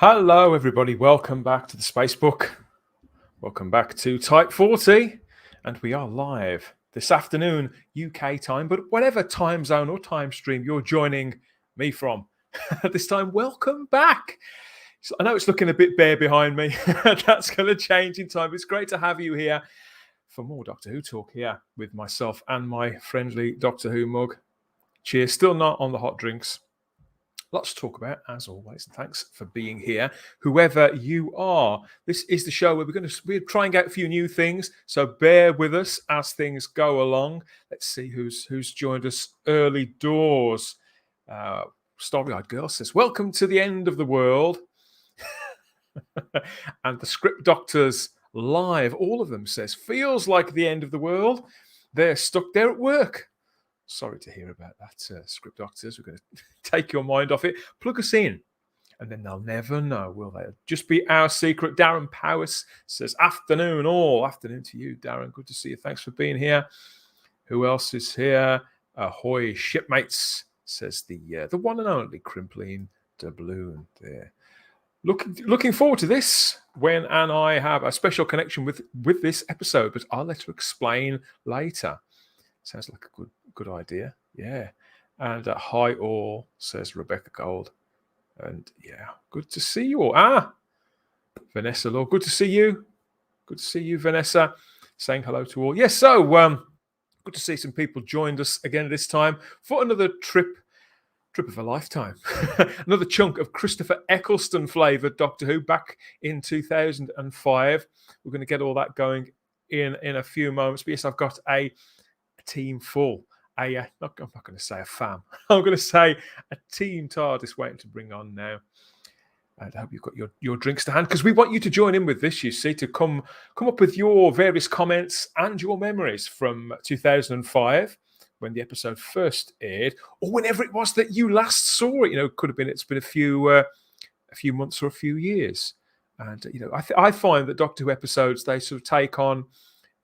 Hello, everybody. Welcome back to the Spacebook. Welcome back to Type 40. And we are live this afternoon, UK time, but whatever time zone or time stream you're joining me from at this time, welcome back. So I know it's looking a bit bare behind me. That's going to change in time. It's great to have you here for more Doctor Who talk here with myself and my friendly Doctor Who mug. Cheers. Still not on the hot drinks. Lots to talk about, as always. Thanks for being here, whoever you are. This is the show where we're trying out a few new things, so bear with us as things go along. Let's see who's joined us early doors. Starry-eyed Girl says, "Welcome to the end of the world." And the Script Doctors live, all of them says, "Feels like the end of the world. They're stuck there at work." Sorry to hear about that, Script Doctors. We're going to take your mind off it. Plug us in, and then they'll never know, will they? It'll just be our secret. Darren Powis says, "Afternoon, all." Afternoon to you, Darren. Good to see you. Thanks for being here. Who else is here? Ahoy, shipmates, says the one and only Crimpline Doubloon there. Looking forward to this. When and I have a special connection with this episode, but I'll let her explain later. Sounds like a good idea. Yeah. And hi all, says Rebecca Gold. And yeah, good to see you all. Vanessa Law, good to see you. Good to see you, Vanessa. Saying hello to all. Yes, so good to see some people joined us again this time for another trip of a lifetime. Another chunk of Christopher Eccleston flavoured Doctor Who back in 2005. We're going to get all that going in a few moments. But yes, I've got a team full. I'm not going to say a fam. I'm going to say a team TARDIS waiting to bring on now. And I hope you've got your drinks to hand, because we want you to join in with this, you see, to come up with your various comments and your memories from 2005 when the episode first aired, or whenever it was that you last saw it. You know, it's been a few months or a few years. And I find that Doctor Who episodes, they sort of take on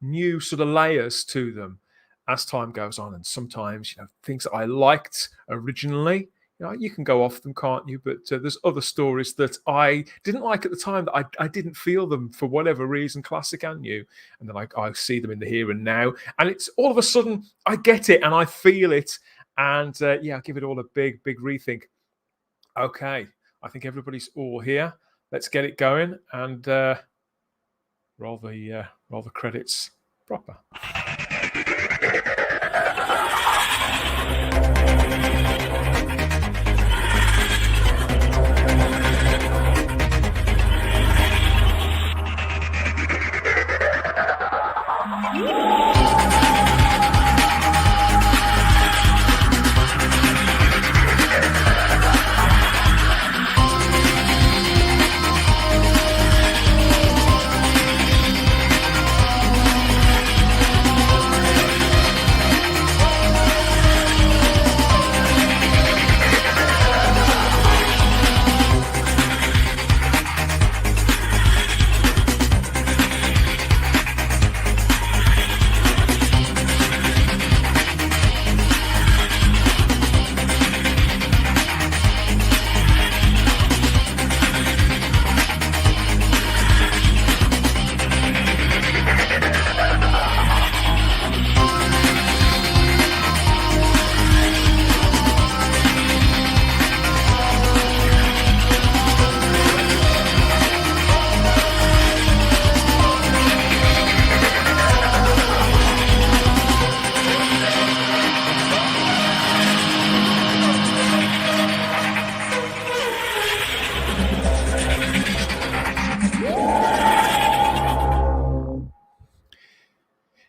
new sort of layers to them as time goes on, and sometimes things that I liked originally, you can go off them, can't you? But there's other stories that I didn't like at the time, that I didn't feel them for whatever reason, classic and new, and then I see them in the here and now, and it's all of a sudden I get it and I feel it, and I give it all a big rethink. Okay, I think everybody's all here. Let's get it going and roll the credits proper.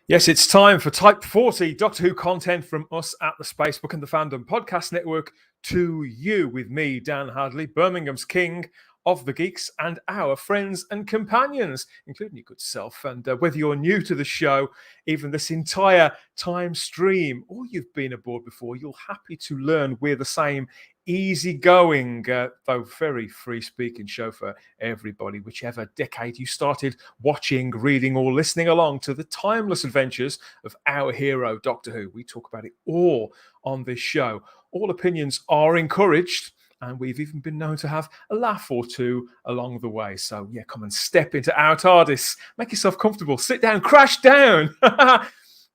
Yes, it's time for Type 40, Doctor Who content from us at the Spacebook and the Fandom Podcast Network to you, with me, Dan Hadley, Birmingham's King of the Geeks, and our friends and companions, including your good self. And whether you're new to the show, even this entire time stream, or you've been aboard before, you're happy to learn we're the same easygoing, though very free-speaking show for everybody, whichever decade you started watching, reading, or listening along to the timeless adventures of our hero, Doctor Who. We talk about it all on this show. All opinions are encouraged, and we've even been known to have a laugh or two along the way. So, yeah, come and step into our TARDIS. Make yourself comfortable. Sit down. Crash down.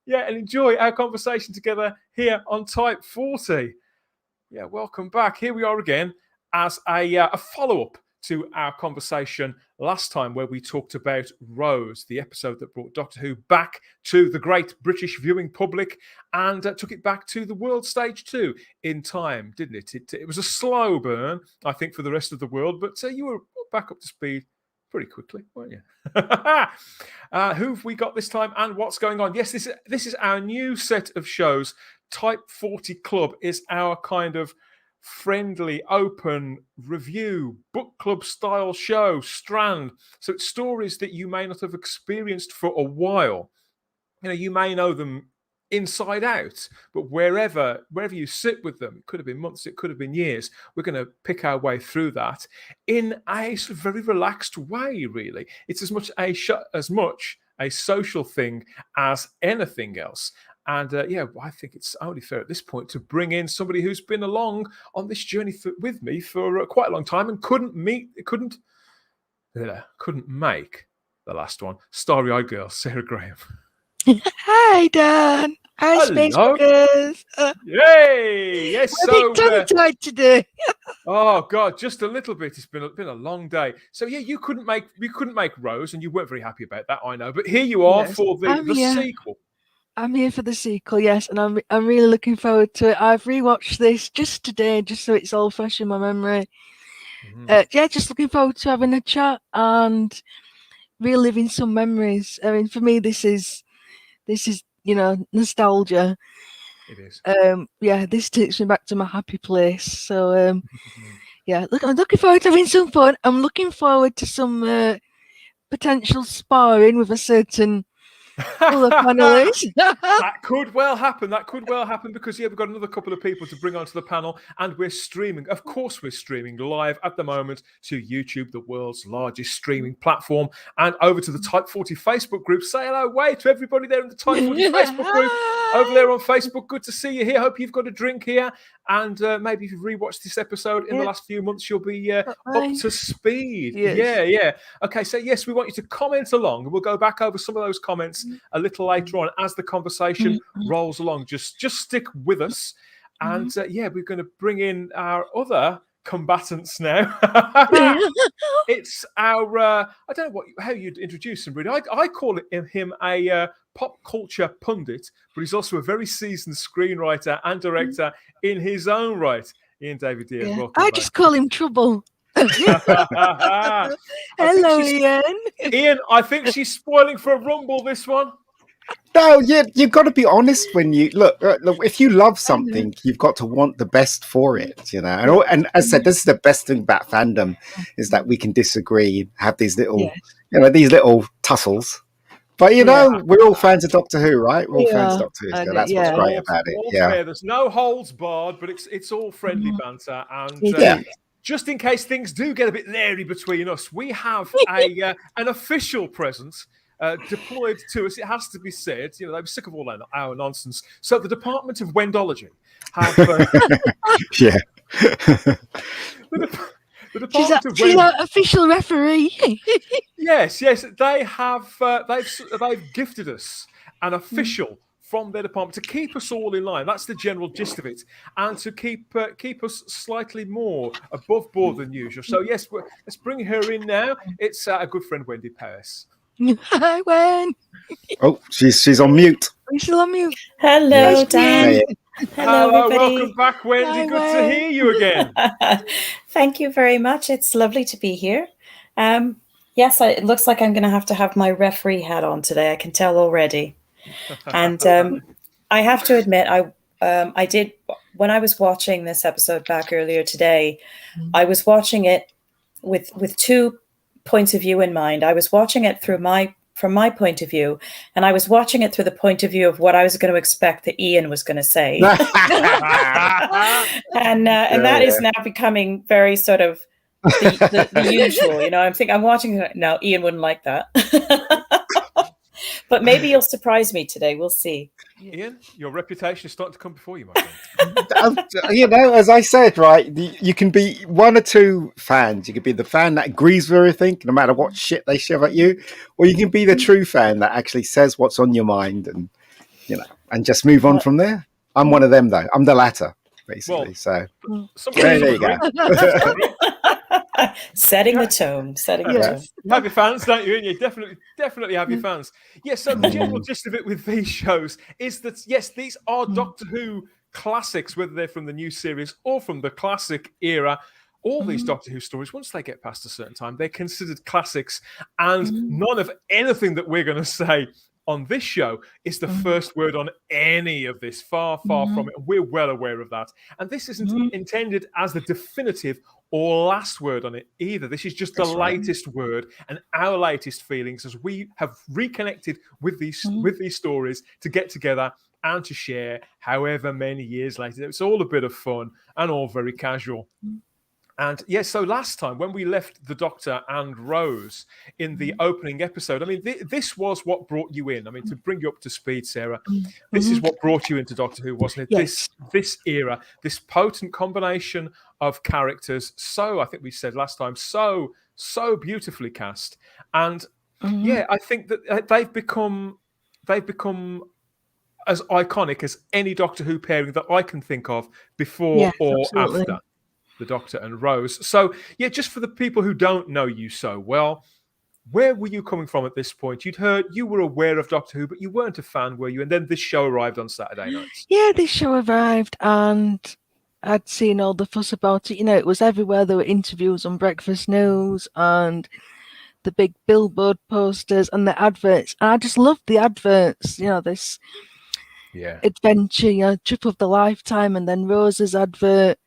Yeah, and enjoy our conversation together here on Type 40. Yeah, welcome back. Here we are again as a follow-up to our conversation last time where we talked about Rose, the episode that brought Doctor Who back to the great British viewing public and took it back to the world stage too in time, didn't it? It was a slow burn, I think, for the rest of the world, but you were back up to speed pretty quickly, weren't you? Who've we got this time and what's going on? Yes, this is our new set of shows. Type 40 Club is our kind of friendly, open review, book club style show strand. So it's stories that you may not have experienced for a while. You know, you may know them inside out, but wherever you sit with them, it could have been months, it could have been years, we're going to pick our way through that in a sort of very relaxed way, really. It's as much a social thing as anything else. And I think it's only fair at this point to bring in somebody who's been along on this journey with me for quite a long time and couldn't make the last one. Starry-eyed girl, Sarah Graham. Hi, Dan. Hi, Space Bookers. Yay! Yes, so tongue-tied today. Oh God, just a little bit. It's been a long day. So yeah, you couldn't make Rose, and you weren't very happy about that, I know. But here you are for the sequel. I'm here for the sequel, yes, and I'm really looking forward to it. I've rewatched this just today, just so it's all fresh in my memory. Just looking forward to having a chat and reliving some memories. I mean, for me, this is nostalgia. It is. This takes me back to my happy place. So I'm looking forward to having some fun. I'm looking forward to some potential sparring with a certain other panelists. That could well happen because we've got another couple of people to bring onto the panel, and we're streaming. Of course, we're streaming live at the moment to YouTube, the world's largest streaming platform, and over to the Type 40 Facebook group. Say hello, wave to everybody there in the Type 40 Facebook group over there on Facebook. Good to see you here. Hope you've got a drink here, and maybe if you've rewatched this episode in the last few months, you'll be up to speed. Yes. Yeah. Okay, so yes, we want you to comment along, and we'll go back over some of those comments a little later on as the conversation rolls along. Just stick with us, and we're going to bring in our other combatants now. It's our I don't know how you'd introduce him, really. I call him a pop culture pundit, but he's also a very seasoned screenwriter and director in his own right. Ian David Diaz, welcome back. Just call him Trouble. Hello, Ian. Ian, I think she's spoiling for a rumble, this one. No, you've got to be honest when you look. If you love something, you've got to want the best for it, you know. And as I said, this is the best thing about fandom, is that we can disagree, have these little, these little tussles. But we're all fans of Doctor Who, right? We're all fans of Doctor Who, so that's what's great about it. Yeah, there's no holds barred, but it's all friendly banter. And just in case things do get a bit leery between us, we have an official presence deployed to us. It has to be said. They were sick of all our nonsense. So the Department of Wendology have. She's our official referee. Yes, they have. They've gifted us an official from their department to keep us all in line. That's the general gist of it, and to keep us slightly more above board than usual. So yes, let's bring her in now. It's a good friend, Wendy Paris. Hi, Wen. Oh, she's on mute. She's still on mute. Hello, Dan. Hello, everybody. Welcome back, Wendy. Hi, Good to hear you again. Thank you very much. It's lovely to be here. Yes, it looks like I'm going to have my referee hat on today. I can tell already. And I have to admit, I did, when I was watching this episode back earlier today, I was watching it with two points of view in mind. I was watching it from my point of view, and I was watching it through the point of view of what I was going to expect that Ian was going to say. and that is now becoming very sort of the usual. I'm watching it now. Ian wouldn't like that. But maybe you'll surprise me today. We'll see. Ian, your reputation is starting to come before you, my friend. As I said, right, you can be one or two fans. You can be the fan that agrees with everything, no matter what shit they shove at you, or you can be the true fan that actually says what's on your mind, and and just move on from there. I'm one of them, though. I'm the latter, basically. So there you go. Setting the tone. You have your fans, don't you? And you definitely have your fans. Yes. So the general gist of it with these shows is that yes, these are Doctor Who classics, whether they're from the new series or from the classic era. All these Doctor Who stories, once they get past a certain time, they're considered classics, and none of anything that we're going to say on this show is the first word on any of this. Far from it. We're well aware of that. And this isn't intended as the definitive or last word on it either. This is just the latest word and our latest feelings as we have reconnected with these stories to get together and to share however many years later. It's all a bit of fun and all very casual. And yes, so last time when we left the Doctor and Rose in the opening episode, I mean, this was what brought you in. I mean, to bring you up to speed, Sarah, this is what brought you into Doctor Who, wasn't it? Yes. This era, this potent combination of characters. So I think we said last time, so beautifully cast. And yeah, I think that they've become as iconic as any Doctor Who pairing that I can think of before or after the Doctor and Rose. So, yeah, just for the people who don't know you so well, where were you coming from at this point? You were aware of Doctor Who, but you weren't a fan, were you? And then this show arrived on Saturday nights. Yeah, this show arrived and I'd seen all the fuss about it. It was everywhere. There were interviews on Breakfast News and the big billboard posters and the adverts. And I just loved the adverts, this adventure, trip of the lifetime, and then Rose's advert.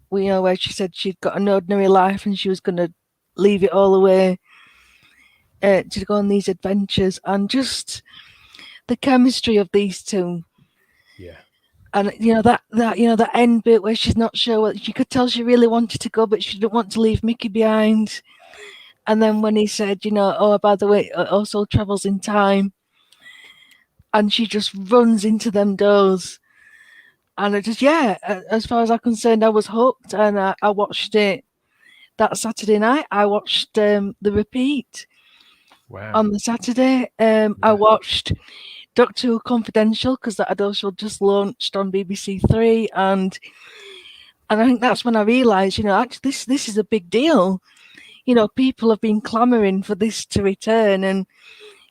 Where she said she'd got an ordinary life and she was going to leave it all away to go on these adventures, and just the chemistry of these two. Yeah. And that end bit where she's not sure what, you could tell she really wanted to go, but she didn't want to leave Mickey behind. And then when he said, oh, by the way, it also travels in time, and she just runs into them doors. And as far as I'm concerned, I was hooked, and I watched it that Saturday night. I watched the repeat on the Saturday. I watched Doctor Who Confidential because that had also just launched on BBC Three, and I think that's when I realised, actually this is a big deal. People have been clamouring for this to return, and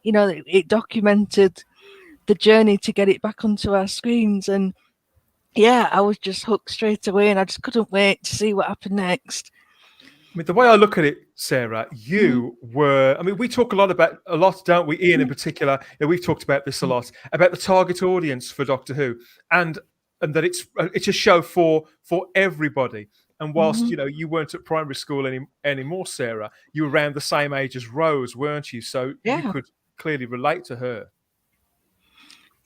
it documented the journey to get it back onto our screens. And yeah, I was just hooked straight away, and I just couldn't wait to see what happened next. I mean, the way I look at it, Sarah, you were. I mean, we talk a lot, don't we? Ian, in particular, we've talked about this a lot about the target audience for Doctor Who, and that it's a show for everybody. And whilst you weren't at primary school anymore, Sarah, you were around the same age as Rose, weren't you? So you could clearly relate to her.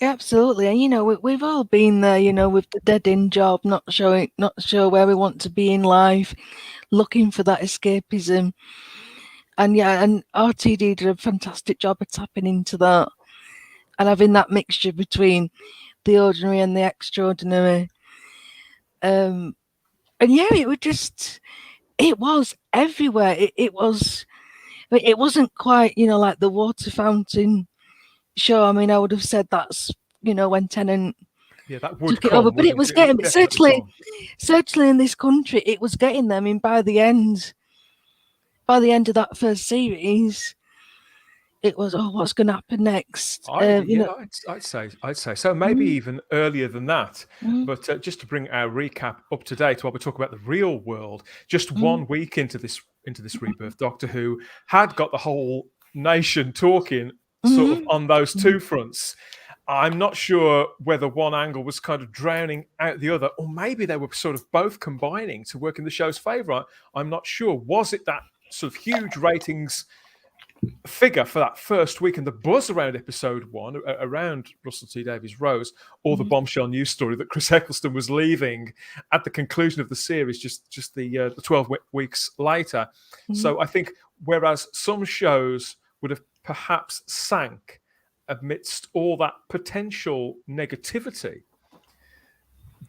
Yeah, absolutely. And we've all been there, with the dead end job, not sure where we want to be in life, looking for that escapism. And and RTD did a fantastic job of tapping into that and having that mixture between the ordinary and the extraordinary. And it was everywhere. It wasn't quite, like the water fountain show. I mean, I would have said that's when Tennant that would took it over, but it was getting certainly in this country it was getting them. I mean, by the end of that first series, it was what's going to happen next? I'd say so. Maybe even earlier than that. But just to bring our recap up to date, while we talk about the real world, just 1 week into this rebirth, Doctor Who had got the whole nation talking. Sort of on those two fronts. I'm not sure whether one angle was kind of drowning out the other, or maybe they were sort of both combining to work in the show's favour. I'm not sure. Was it that sort of huge ratings figure for that first week and the buzz around episode 1, around Russell T Davies' Rose, or the bombshell news story that Chris Eccleston was leaving at the conclusion of the series just the 12 weeks later? So I think whereas some shows would have perhaps sank amidst all that potential negativity,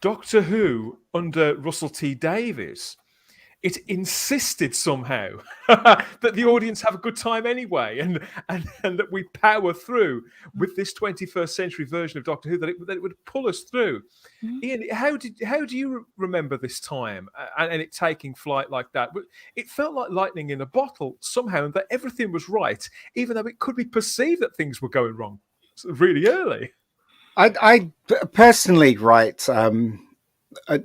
Doctor Who under Russell T Davies, it insisted somehow that the audience have a good time anyway, and that we power through with this 21st century version of Doctor Who, that it would pull us through. Ian, how do you remember this time and it taking flight like that? It felt like lightning in a bottle somehow, and that everything was right, even though it could be perceived that things were going wrong really early. I personally, right,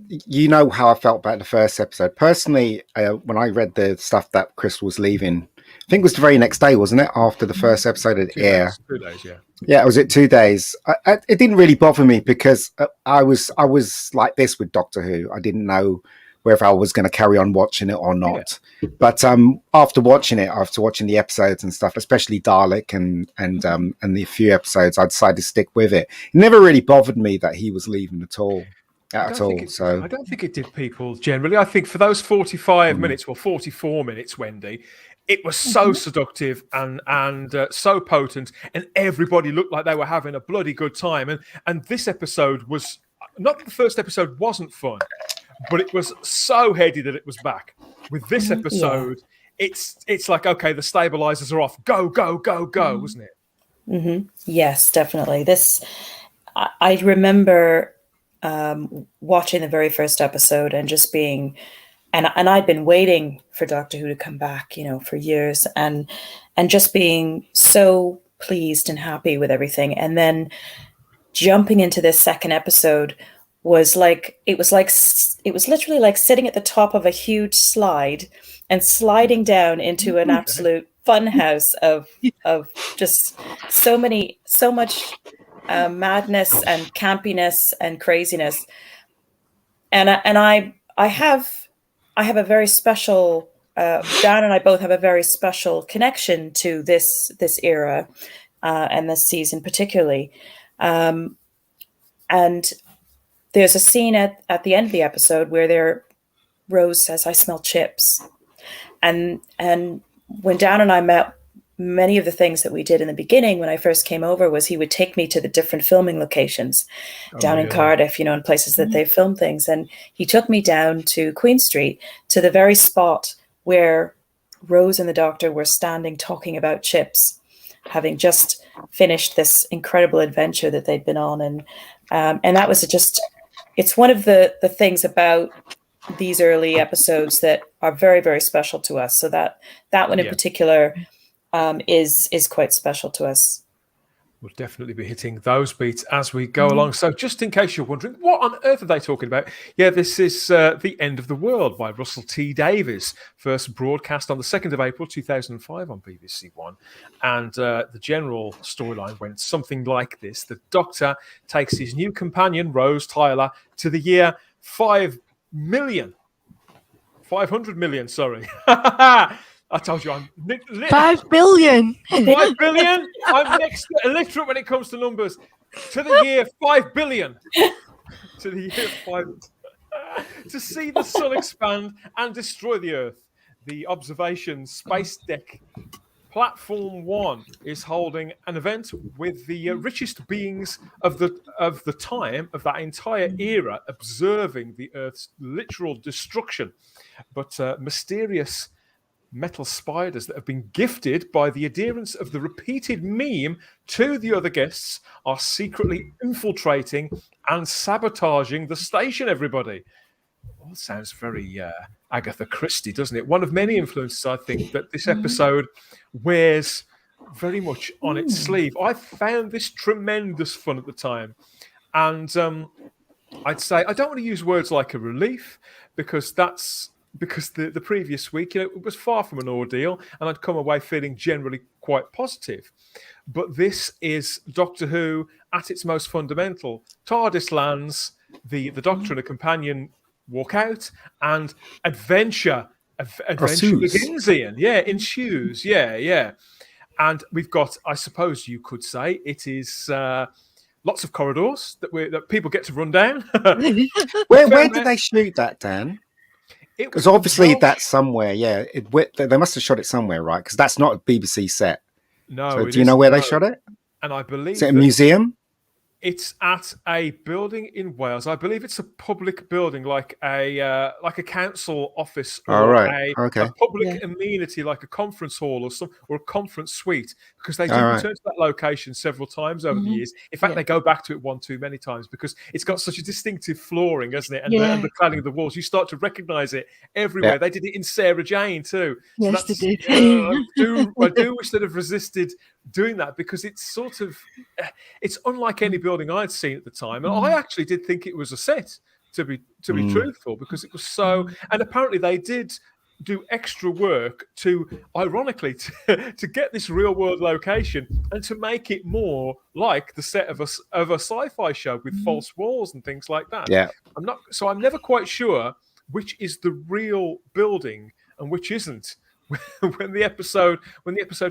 you know how I felt about the first episode. Personally, when I read the stuff that Chris was leaving, I think it was the very next day, wasn't it? After the first episode had aired. 2 days, yeah. Yeah, was it 2 days? It didn't really bother me because I was like this with Doctor Who. I didn't know whether I was going to carry on watching it or not. Yeah. But after watching the episodes and stuff, especially Dalek and the few episodes, I decided to stick with it. It never really bothered me that he was leaving at all. I don't think it did people generally. I think for those 45 minutes, well, 44 minutes, Wendy, it was so seductive and so potent, and everybody looked like they were having a bloody good time. And this episode was not that the first episode wasn't fun, but it was so heady that it was back. With this episode, it's like, okay, the stabilizers are off. Go, go, go, go, wasn't it? Mm-hmm. Yes, definitely. I remember watching the very first episode and just being, and I'd been waiting for Doctor Who to come back, for years, and just being so pleased and happy with everything. And then jumping into this second episode was literally like sitting at the top of a huge slide and sliding down into an absolute fun house of just so much madness and campiness and craziness. And I have a very special, Dan and I both have a very special connection to this era and this season particularly. And there's a scene at the end of the episode where Rose says, "I smell chips." And when Dan and I met, many of the things that we did in the beginning when I first came over was he would take me to the different filming locations down in Cardiff, and places that they film things. And he took me down to Queen Street to the very spot where Rose and the Doctor were standing talking about chips, having just finished this incredible adventure that they'd been on. And that was it's one of the things about these early episodes that are very, very special to us. So that one in particular is quite special to us. We'll definitely be hitting those beats as we go along. So just in case you're wondering, what on earth are they talking about? Yeah, this is The End of the World by Russell T Davies, first broadcast on the 2nd of April 2005 on BBC One. And the general storyline went something like this. The Doctor takes his new companion, Rose Tyler, to the year 500 million, sorry. I told you I'm 5 billion. 5 billion. I'm next illiterate when it comes to numbers. To the year 5 billion. To the year 5. To see the sun expand and destroy the Earth. The observation space deck Platform 1 is holding an event with the richest beings of the time of that entire era, observing the Earth's literal destruction. But mysterious metal spiders that have been gifted by the adherence of the repeated meme to the other guests are secretly infiltrating and sabotaging the station, everybody. All sounds very Agatha Christie, doesn't it? One of many influences, I think, that this episode wears very much on its sleeve. I found this tremendous fun at the time. And I'd say, I don't want to use words like a relief, because the previous week, it was far from an ordeal, and I'd come away feeling generally quite positive. But this is Doctor Who at its most fundamental. TARDIS lands, the Doctor and a companion walk out, and adventure begins, Ian. Yeah, in shoes. Yeah. And we've got, I suppose you could say, it is lots of corridors that people get to run down. Where did they shoot that, Dan? Because obviously that's somewhere, yeah. They must have shot it somewhere, right? Because that's not a BBC set. No. So do you know where they shot it? and I believe Is it a museum? it's at a building in Wales. I believe it's a public building, like a council office or All right. a Okay. public amenity, like a conference hall or a conference suite, because they do All right. return to that location several times over the years. In fact, they go back to it one too many times because it's got such a distinctive flooring, hasn't it? And the cladding of the walls, you start to recognise it everywhere. Yeah. They did it in Sarah Jane too. Yes, they did. I do wish they'd have resisted doing that, because it's sort of it's unlike any building I'd seen at the time, and I actually did think it was a set, to be truthful, because it was so. And apparently they did do extra work to, ironically, to get this real world location and to make it more like the set of a sci-fi show with false walls and things like that. Yeah. I'm never quite sure which is the real building and which isn't when the episode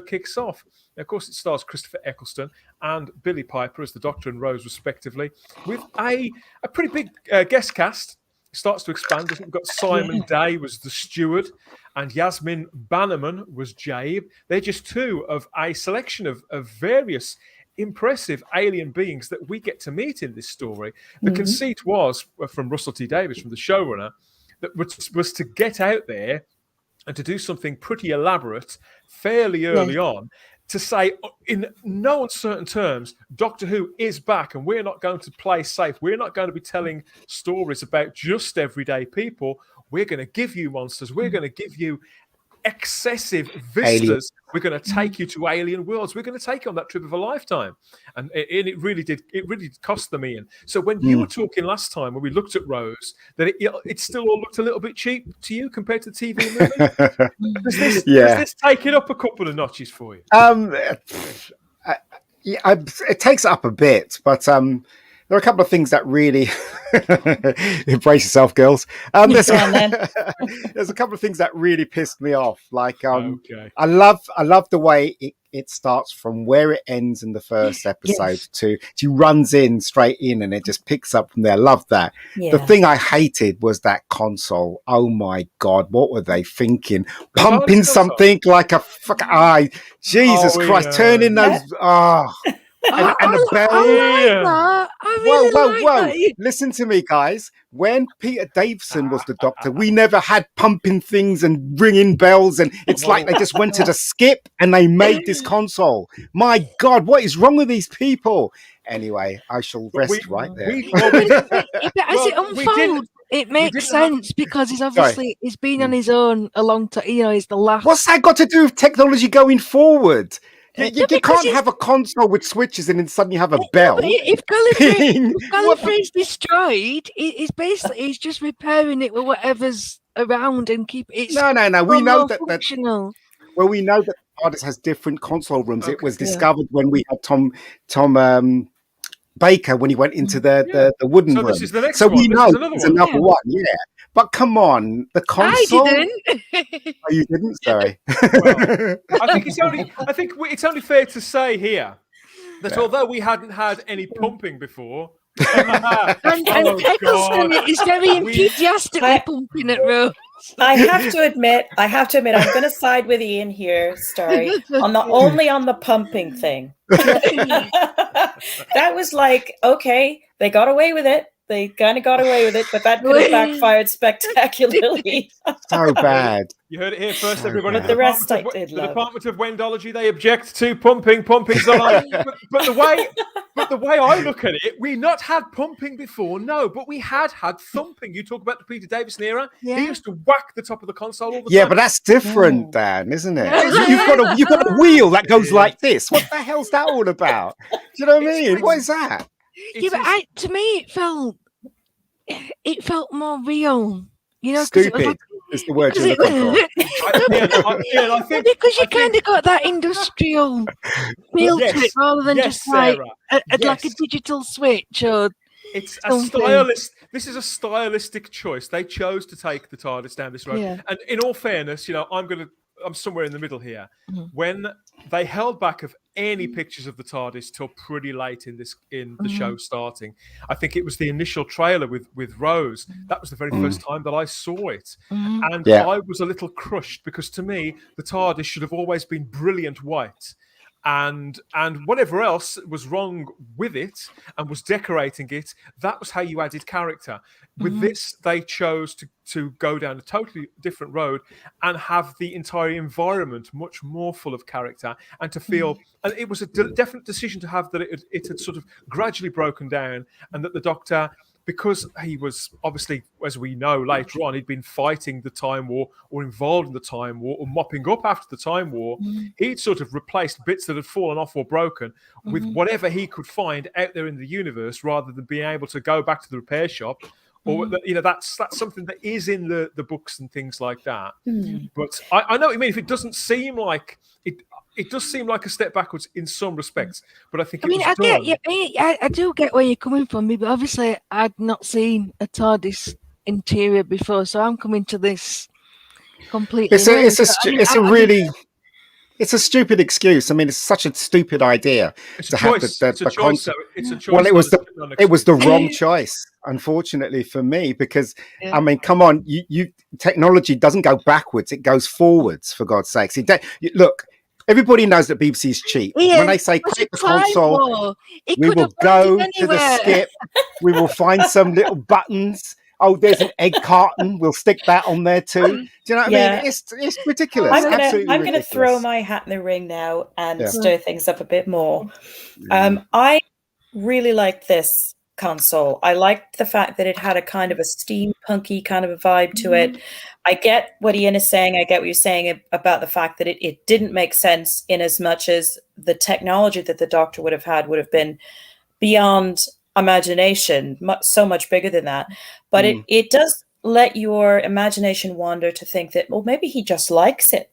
kicks off. Now, of course, it stars Christopher Eccleston and Billy Piper as the Doctor and Rose, respectively, with a pretty big guest cast. It starts to expand. We've got Simon Day was the steward, and Yasmin Bannerman was Jabe. They're just two of a selection of various impressive alien beings that we get to meet in this story. The conceit was, from Russell T Davies, from the showrunner, that was to get out there and to do something pretty elaborate fairly early on, to say in no uncertain terms, Doctor Who is back and we're not going to play safe. We're not going to be telling stories about just everyday people. We're going to give you monsters. We're going to give you excessive vistas. We're going to take you to alien worlds. We're going to take you on that trip of a lifetime. And it really did cost them, Ian. So when you were talking last time, when we looked at Rose, that it still all looked a little bit cheap to you compared to the TV movie. Does this take it up a couple of notches for you? It takes it up a bit, but there are a couple of things that really embrace yourself, girls. There's a couple of things that really pissed me off. Like, I love the way it starts from where it ends in the first episode to she runs in straight in and it just picks up from there. I love that. Yeah. The thing I hated was that console. Oh my God, what were they thinking? Pumping something like a fucking eye. Jesus Christ, turning those. And the bell. I really like that. Listen to me, guys. When Peter Davison was the Doctor, we never had pumping things and ringing bells, and it's like they just went to the skip and they made this console. My God, what is wrong with these people? Anyway, I shall rest right there. As it unfolds, it makes sense because he's been on his own a long time. You know, he's the last. What's that got to do with technology going forward? You can't have a console with switches and then suddenly have a bell. If Gallifrey's destroyed, he's just repairing it with whatever's around and keep it. No. We know that functional. Well, we know that TARDIS has different console rooms. Okay, it was discovered when we had Tom Baker when he went into the wooden room. This is the next so one. We know there's another one. Yeah. But come on, the console. I didn't. Oh, you didn't? Sorry. Well, I think it's only fair to say here that although we hadn't had any pumping before, and Eccleston is very enthusiastically pumping at Rose. I have to admit, I'm going to side with Ian here, Starry, only on the pumping thing. That was like, okay, they got away with it. They kind of got away with it, but that could have backfired spectacularly. So bad. You heard it here first, everybody. But the rest I did the love. Department of Wendology, they object to pumping. Pumping's the line. but the way I look at it, we not had pumping before, no, but we had thumping. You talk about the Peter Davison era. Yeah. He used to whack the top of the console all the time. Yeah, but that's different, Dan, isn't it? You've got a wheel that goes like this. What the hell's that all about? Do you know what I mean? What is that? To me, it felt more real. You know, stupid is the word you're looking for. Because you kind of got that industrial feel to it, rather than just like a digital switch or. It's a This is a stylistic choice. They chose to take the TARDIS down this road, and in all fairness, you know, I'm somewhere in the middle here. When they held back of any pictures of the TARDIS till pretty late in the show starting, I think it was the initial trailer with Rose. That was the very first time that I saw it, and I was a little crushed because to me the TARDIS should have always been brilliant white. and whatever else was wrong with it and was decorating it, that was how you added character. With this, they chose to go down a totally different road and have the entire environment much more full of character, and to feel, and it was a definite decision to have that it had sort of gradually broken down, and that the Doctor, because he was obviously, as we know later on, he'd been fighting the Time War or involved in the Time War or mopping up after the Time War, he'd sort of replaced bits that had fallen off or broken with whatever he could find out there in the universe, rather than being able to go back to the repair shop. Or that's something that is in the books and things like that. But I know what you mean. If it doesn't seem like it does seem like a step backwards in some respects. But I think I do get where you're coming from, but obviously I'd not seen a TARDIS interior before, so I'm coming to this completely. It's a stupid excuse. I mean, it's such a stupid idea to have the concept. It's a choice. Well, it was the wrong choice, unfortunately for me, because I mean, come on, you technology doesn't go backwards; it goes forwards. For God's sakes, look. Everybody knows that BBC is cheap. When they say create the console, we will go to the skip. We will find some little buttons. Oh, there's an egg carton. We'll stick that on there too. Do you know what I mean? It's ridiculous. I'm gonna throw my hat in the ring now and stir things up a bit more. I really liked this console. I liked the fact that it had a kind of a steampunky kind of a vibe to it. I get what Ian is saying. I get what you're saying about the fact that it didn't make sense in as much as the technology that the Doctor would have been beyond imagination, so much bigger than that. But it does let your imagination wander to think that, well, maybe he just likes it.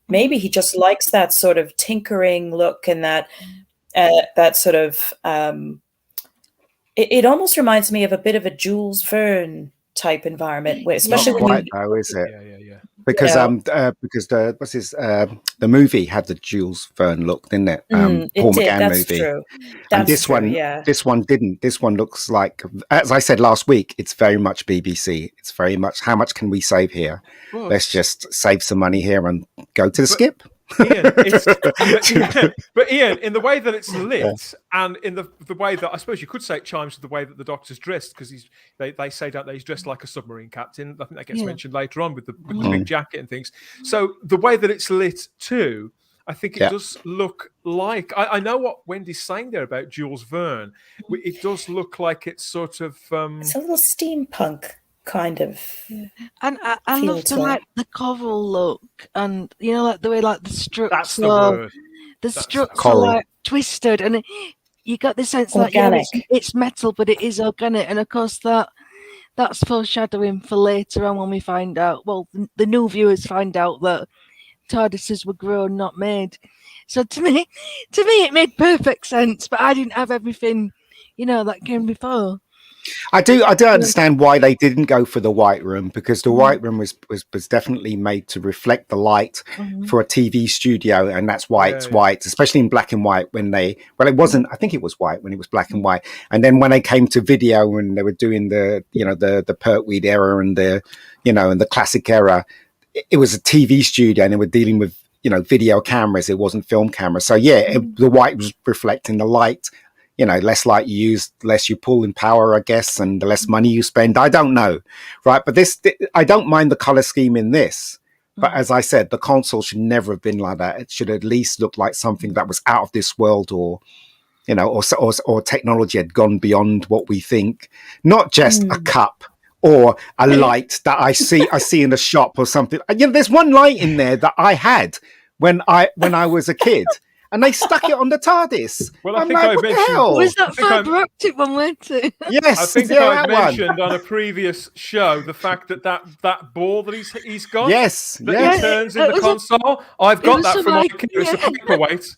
Maybe he just likes that sort of tinkering look and that sort of... It almost reminds me of a bit of a Jules Verne type environment, especially not when quite, though, is it? Yeah. Because the movie had the Jules Verne look, didn't it? Paul McGann that's movie. True. And this one didn't. This one looks like, as I said last week, it's very much BBC. It's very much, how much can we save here? Well, let's just save some money here and go to the skip. Ian, but Ian, in the way that it's lit, and in the way that I suppose you could say it chimes with the way that the Doctor's dressed, because they say, don't they, he's dressed like a submarine captain. I think that gets mentioned later on with the big jacket and things. So the way that it's lit too, I think it does look like, I know what Wendy's saying there about Jules Verne. It does look like it's sort of it's a little steampunk kind of, and I love the coral look, and like the way the struts. That's the word. The struts are like twisted, and you got the sense that it's metal, but it is organic, and of course that's foreshadowing for later on when we find out. Well, the new viewers find out that TARDISes were grown, not made. So to me, it made perfect sense, but I didn't have everything, that came before. I do understand why they didn't go for the white room, because the white room was definitely made to reflect the light for a TV studio, and that's why it's white, especially in black and white. It wasn't. I think it was white when it was black and white, and then when they came to video and they were doing the Pertwee era and the classic era, it was a TV studio and they were dealing with video cameras. It wasn't film cameras, so the white was reflecting the light. Less light you use, less you pull in power, I guess, and the less money you spend. I don't know, right? But I don't mind the color scheme in this. But as I said, the console should never have been like that. It should at least look like something that was out of this world, or technology had gone beyond what we think. Not just a cup or a light that I see in the shop or something. There's one light in there that I had when I was a kid. And they stuck it on the TARDIS. Well, I think I mentioned... Was that fibre optic one, weren't it? Yes, I think I mentioned on a previous show the fact that ball that he's got, he turns in the console. I've got that from my kid. It's a paperweight.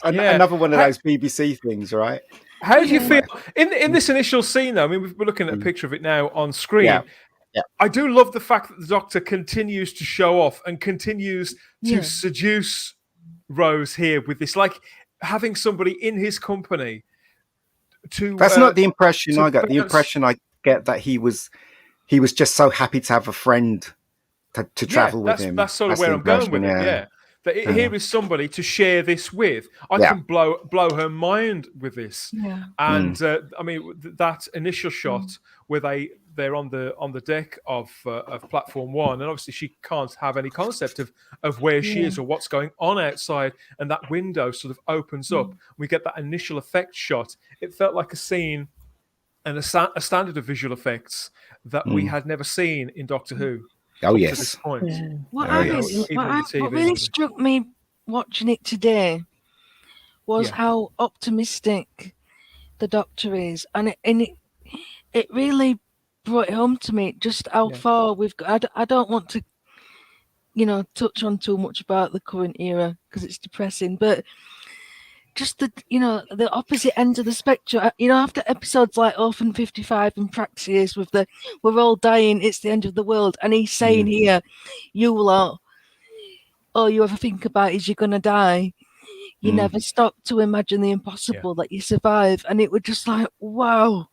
Another one of those BBC things, right? How do you feel in this initial scene, though? I mean, we're looking at a picture of it now on screen. Yeah. I do love the fact that the Doctor continues to show off and continues to seduce Rose here with this, like having somebody in his company. That's not the impression I got. The impression I get that he was just so happy to have a friend to travel with him. That's sort of where I'm going with it. That here is somebody to share this with. I can blow her mind with this. Yeah. And I mean, that initial shot where they're on the deck of platform 1, and obviously she can't have any concept of where she is or what's going on outside, and that window sort of opens up. We get that initial effect shot. It felt like a scene and a standard of visual effects that we had never seen in Doctor Who. Oh, up yes. to this point. What What really struck me watching it today was how optimistic the Doctor is, and it really brought it home to me just how far we've got. I don't want to, touch on too much about the current era because it's depressing, but just the opposite end of the spectrum. After episodes like Orphan 55 and Praxeus with the "we're all dying, it's the end of the world," and he's saying here, "You will all you ever think about is you're gonna die. You never stop to imagine the impossible, that you survive," and it was just like, wow.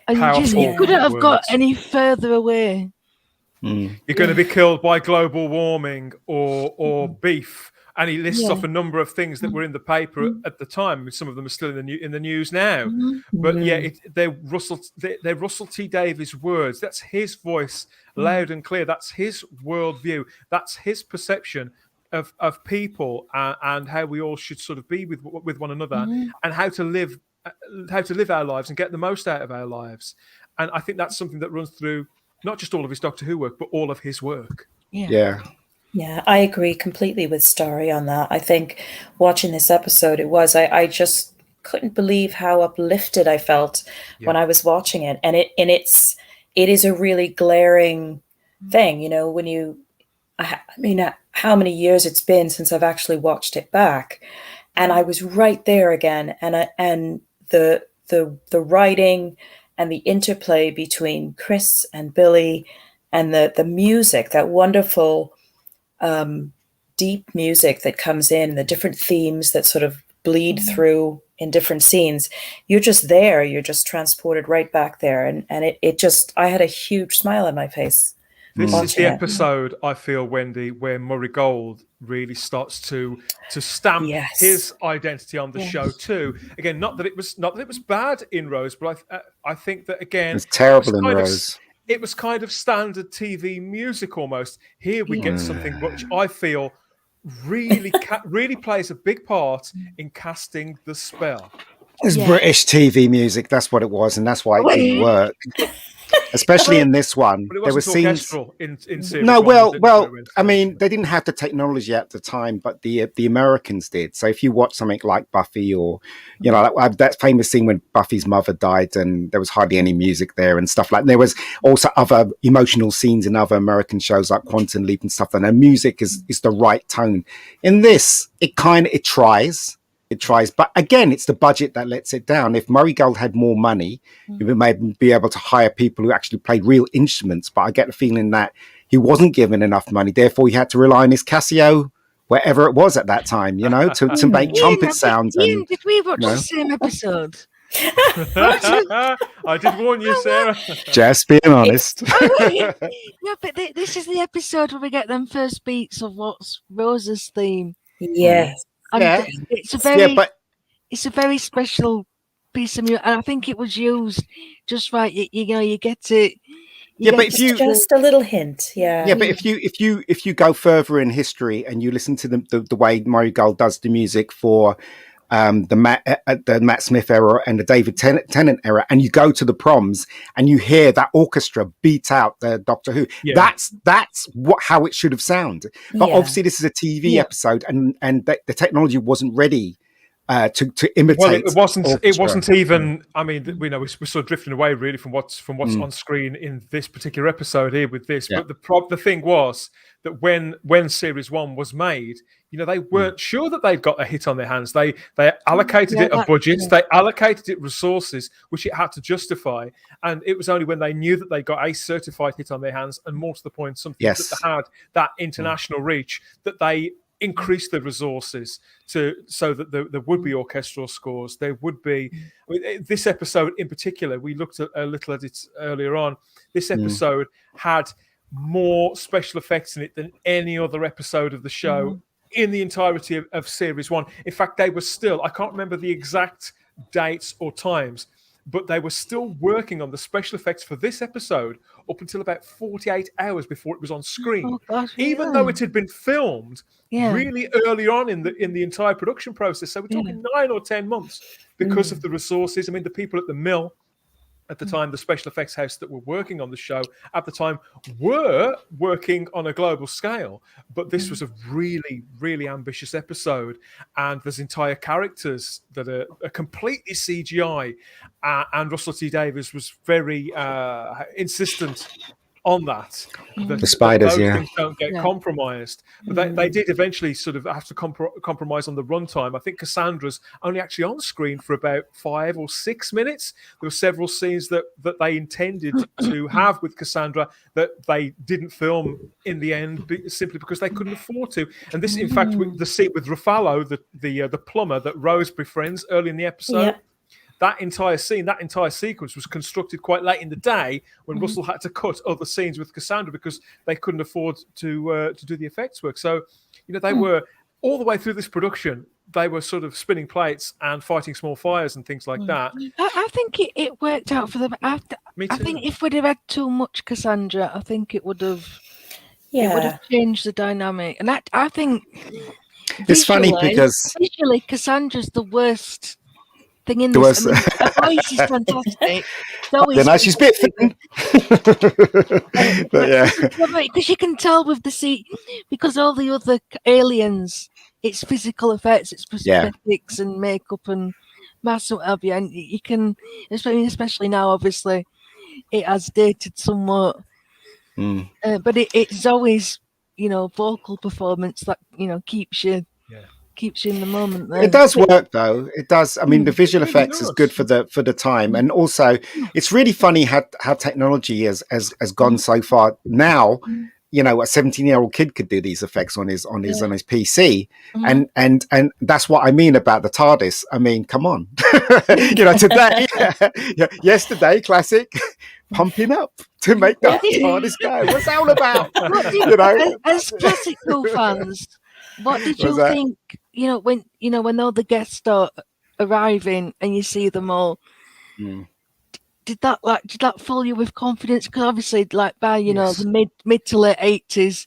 And you couldn't have got any further away. You're going to be killed by global warming or beef. And he lists off a number of things that were in the paper at the time. Some of them are still in the news now. But they're Russell T Davies' words. That's his voice, loud and clear. That's his worldview. That's his perception of people and how we all should sort of be with one another, and how to live our lives and get the most out of our lives. And I think that's something that runs through not just all of his Doctor Who work, but all of his work. Yeah, I agree completely with Starry on that. I think watching this episode, I just couldn't believe how uplifted I felt when I was watching it. And it is a really glaring thing, how many years it's been since I've actually watched it back. And I was right there again. And the writing and the interplay between Chris and Billy and the music, that wonderful deep music that comes in, the different themes that sort of bleed through in different scenes, you're just there, you're just transported right back there. And it just, I had a huge smile on my face. This is the episode, I feel, Wendy, where Murray Gold really starts to stamp his identity on the show too. Again, not that it was bad in Rose, but I think that again, it's terrible in Rose. It was kind of standard TV music almost. Here we get something which I feel really really plays a big part in casting the spell. It's British TV music. That's what it was, and that's why it didn't work. Especially in this one, but it there were scenes. In series no, one, well, I mean, they didn't have the technology at the time, but the Americans did. So if you watch something like Buffy, or that famous scene when Buffy's mother died, and there was hardly any music there and stuff like. There was also other emotional scenes in other American shows like Quantum Leap and stuff. And the music is the right tone. In this, it tries. It tries, but again, it's the budget that lets it down. If Murray Gold had more money, he may be able to hire people who actually played real instruments. But I get the feeling that he wasn't given enough money. Therefore, he had to rely on his Casio, wherever it was at that time, to make trumpet sounds. Ian, did we watch the same episode? I did warn you, Sarah. Just being honest. No, but this is the episode where we get them first beats of what's Rosa's theme. Yes. And it's a very special piece of music, and I think it was used just right. You get it. But if you just a little hint, but if you go further in history and you listen to the way Murray Gold does the music for the Matt Smith era and the David Tennant era, and you go to the Proms and you hear that orchestra beat out the Doctor Who, that's how it should have sounded. But obviously this is a TV episode, and the technology wasn't ready to imitate. Well, it wasn't even. I mean, we're sort of drifting away really from what's on screen in this particular episode here with this. But the thing was that when Series 1 was made, they weren't sure that they'd got a hit on their hands. They allocated it a budget, they allocated it resources, which it had to justify. And it was only when they knew that they got a certified hit on their hands, and more to the point, something that had that international reach, that they increase the resources so that there would be orchestral scores. There would be this episode in particular. We looked at a little at it earlier on. This episode had more special effects in it than any other episode of the show in the entirety of series 1. In fact, they were still, I can't remember the exact dates or times, but they were still working on the special effects for this episode up until about 48 hours before it was on screen. Oh gosh, Even though it had been filmed really early on in the entire production process. So we're talking 9 or 10 months because of the resources. I mean, the people at the mill at the time, the special effects house that were working on the show at the time were working on a global scale. But this was a really, really ambitious episode. And there's entire characters that are completely CGI. And Russell T Davies was very insistent on that. The spiders, those things don't get compromised. But they did eventually sort of have to compromise on the runtime. I think Cassandra's only actually on screen for about 5 or 6 minutes. There were several scenes that they intended to have with Cassandra that they didn't film in the end simply because they couldn't afford to. And this, in fact, the scene with Ruffalo, the plumber that Rose befriends early in the episode. Yeah. That entire scene, that entire sequence was constructed quite late in the day when Russell had to cut other scenes with Cassandra because they couldn't afford to do the effects work. So, they were all the way through this production. They were sort of spinning plates and fighting small fires and things like that. I think it worked out for them. I think if we'd have had too much Cassandra, I think it would have changed the dynamic. And I think it's funny because visually Cassandra's the worst thing in this. Her voice is fantastic. She's a bit thin. Because you can tell with the seat, because all the other aliens, it's physical effects, it's prosthetics and makeup and mass and what have you, and you can, especially now, obviously, it has dated somewhat, but it's always, vocal performance that keeps you in the moment there. It does work though. It does. I mean, the visual effects is good for the time, and also it's really funny how technology has gone so far. Now, a 17-year-old kid could do these effects on his PC, and that's what I mean about the TARDIS. I mean, come on, today, yesterday, classic. Pumping up to make that TARDIS go. What's that all about? As classic Who fans, what did you think? When all the guests start arriving and you see them all, did that fill you with confidence? Because obviously, by the mid to late 80s,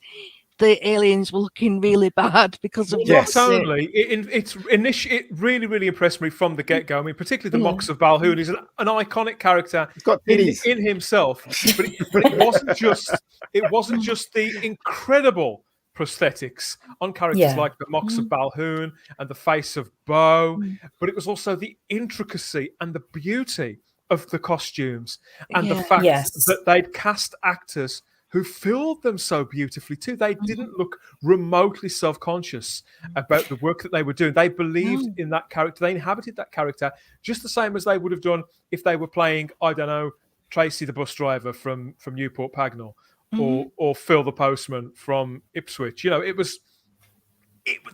the aliens were looking really bad because of not only it really, really impressed me from the get-go. I mean, particularly the Mox of Balhoun is an iconic character in himself, but it wasn't just the incredible prosthetics on characters like the Mox of Balhoun and the face of Bo, but it was also the intricacy and the beauty of the costumes and the fact that they'd cast actors who filled them so beautifully too. They didn't look remotely self-conscious about the work that they were doing. They believed in that character. They inhabited that character just the same as they would have done if they were playing, I don't know, Tracy the bus driver from Newport Pagnell. Or Phil the postman from Ipswich.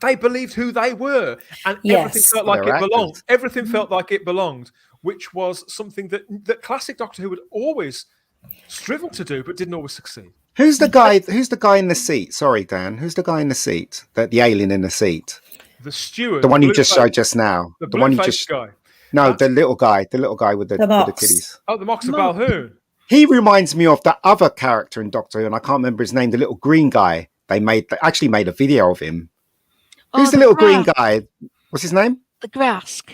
They believed who they were, and everything felt like it belonged. Everything felt like it belonged, which was something that classic Doctor Who had always striven to do, but didn't always succeed. Who's the guy in the seat? Sorry, Dan. Who's the guy in the seat? The alien in the seat. The steward. The one you just showed just now. The one you just guy. No, the little guy with the titties. Oh, the Mox of Balhoun. He reminds me of that other character in Doctor Who, and I can't remember his name, the little green guy. They actually made a video of him. Who's the little green guy? What's his name? The Grask.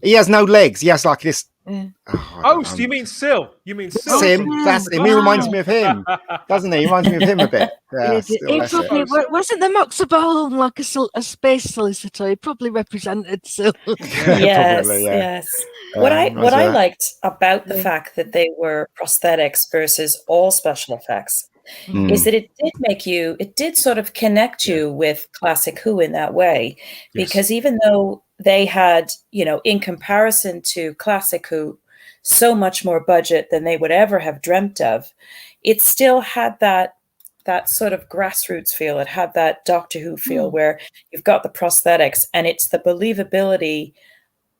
He has no legs. He has like this. So you mean Sil? Sim, that's him. He reminds me of him, doesn't he? He reminds me of him a bit. Wasn't the Mox of Balhoun like a space solicitor? He probably represented Sil. Yes. What I liked about the fact that they were prosthetics versus all special effects is that it did sort of connect you with classic Who in that way, because even though they had, in comparison to classic Who, so much more budget than they would ever have dreamt of, it still had that sort of grassroots feel. It had that Doctor Who feel where you've got the prosthetics and it's the believability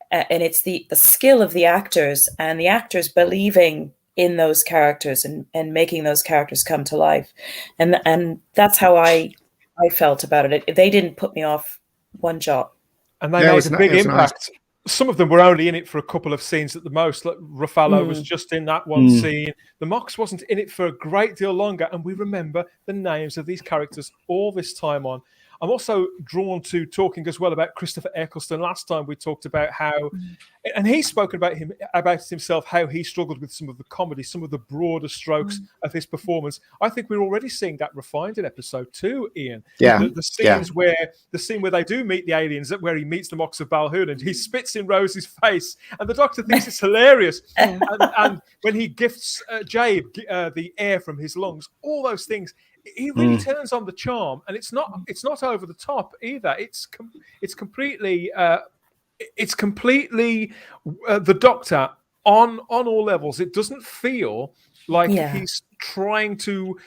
and it's the skill of the actors and the actors believing in those characters and making those characters come to life. And that's how I I felt about it. They didn't put me off one jot. And they Yeah, made a big it was nice. impact. Some of them were only in it for a couple of scenes at the most. Like Ruffalo was just in that one scene. The Mox wasn't in it for a great deal longer, and we remember the names of these characters all this time on. I'm also drawn to talking as well about Christopher Eccleston. Last time we talked about how, and he's spoken about himself, how he struggled with some of the comedy, some of the broader strokes of his performance. I think we're already seeing that refined in episode 2, Ian. Yeah, the scenes where they do meet the aliens, where he meets the Mox of Balhoun and he spits in Rose's face, and the Doctor thinks it's hilarious. and when he gifts Jabe the air from his lungs, all those things. He really turns on the charm, and it's not over the top either. It's completely the Doctor on all levels. It doesn't feel like he's trying to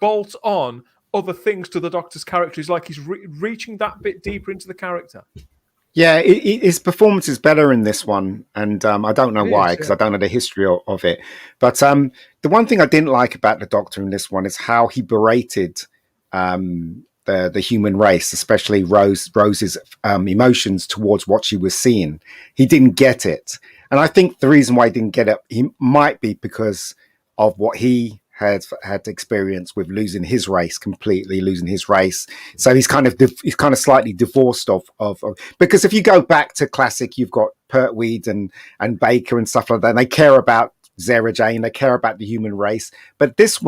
bolt on other things to the Doctor's character. It's like he's reaching that bit deeper into the character. Yeah, his performance is better in this one, and I don't know why, because I don't know the history of it. But the one thing I didn't like about the Doctor in this one is how he berated the human race, especially Rose's emotions towards what she was seeing. He didn't get it, and I think the reason why he didn't get it, he might be because of what he had experience with losing his race. So he's kind of slightly divorced of because if you go back to classic, you've got Pertwee and Baker and stuff like that, and they care about Sarah Jane, they care about the human race. But this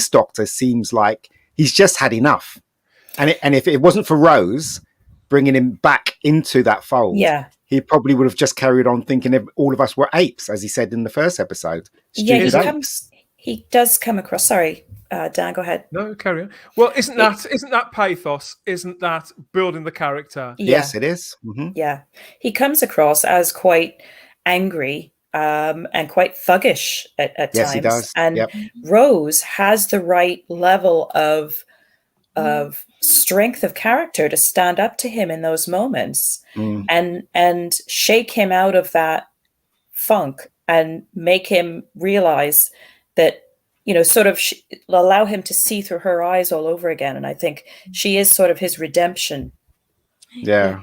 Doctor seems like he's just had enough, and if it wasn't for Rose bringing him back into that fold, he probably would have just carried on thinking all of us were apes, as he said in the first episode. He does come across. Sorry, Dan, go ahead. No, carry on. Well, isn't that pathos? Isn't that building the character? Yeah. Yes, it is. Mm-hmm. Yeah, he comes across as quite angry and quite thuggish at times. Yes, he does. And Rose has the right level of strength of character to stand up to him in those moments and shake him out of that funk and make him realize that, sort of allow him to see through her eyes all over again. And I think she is sort of his redemption. Yeah.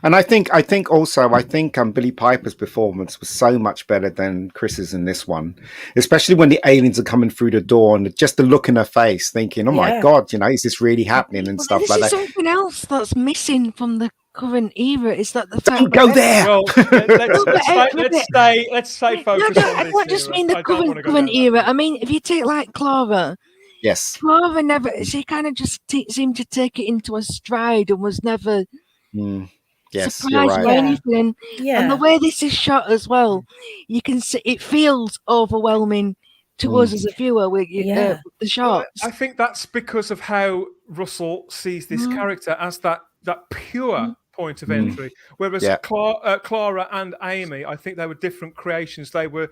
And I think Billy Piper's performance was so much better than Chris's in this one, especially when the aliens are coming through the door and just the look in her face, thinking, "Oh my God, is this really happening?" and stuff like that. This is something else that's missing from the current era. Is that the fact? Don't go there. Well, let's stay focused on this. I don't just mean the current era. I mean, if you take like Clara. Yes. Clara never. She kind of just seemed to take it into a stride and was never. Yes, surprised you're by right. anything. And the way this is shot as well, you can see it feels overwhelming to us as a viewer with the shots. Well, I think that's because of how Russell sees this character as that pure point of entry, whereas Clara and Amy, I think they were different creations. They were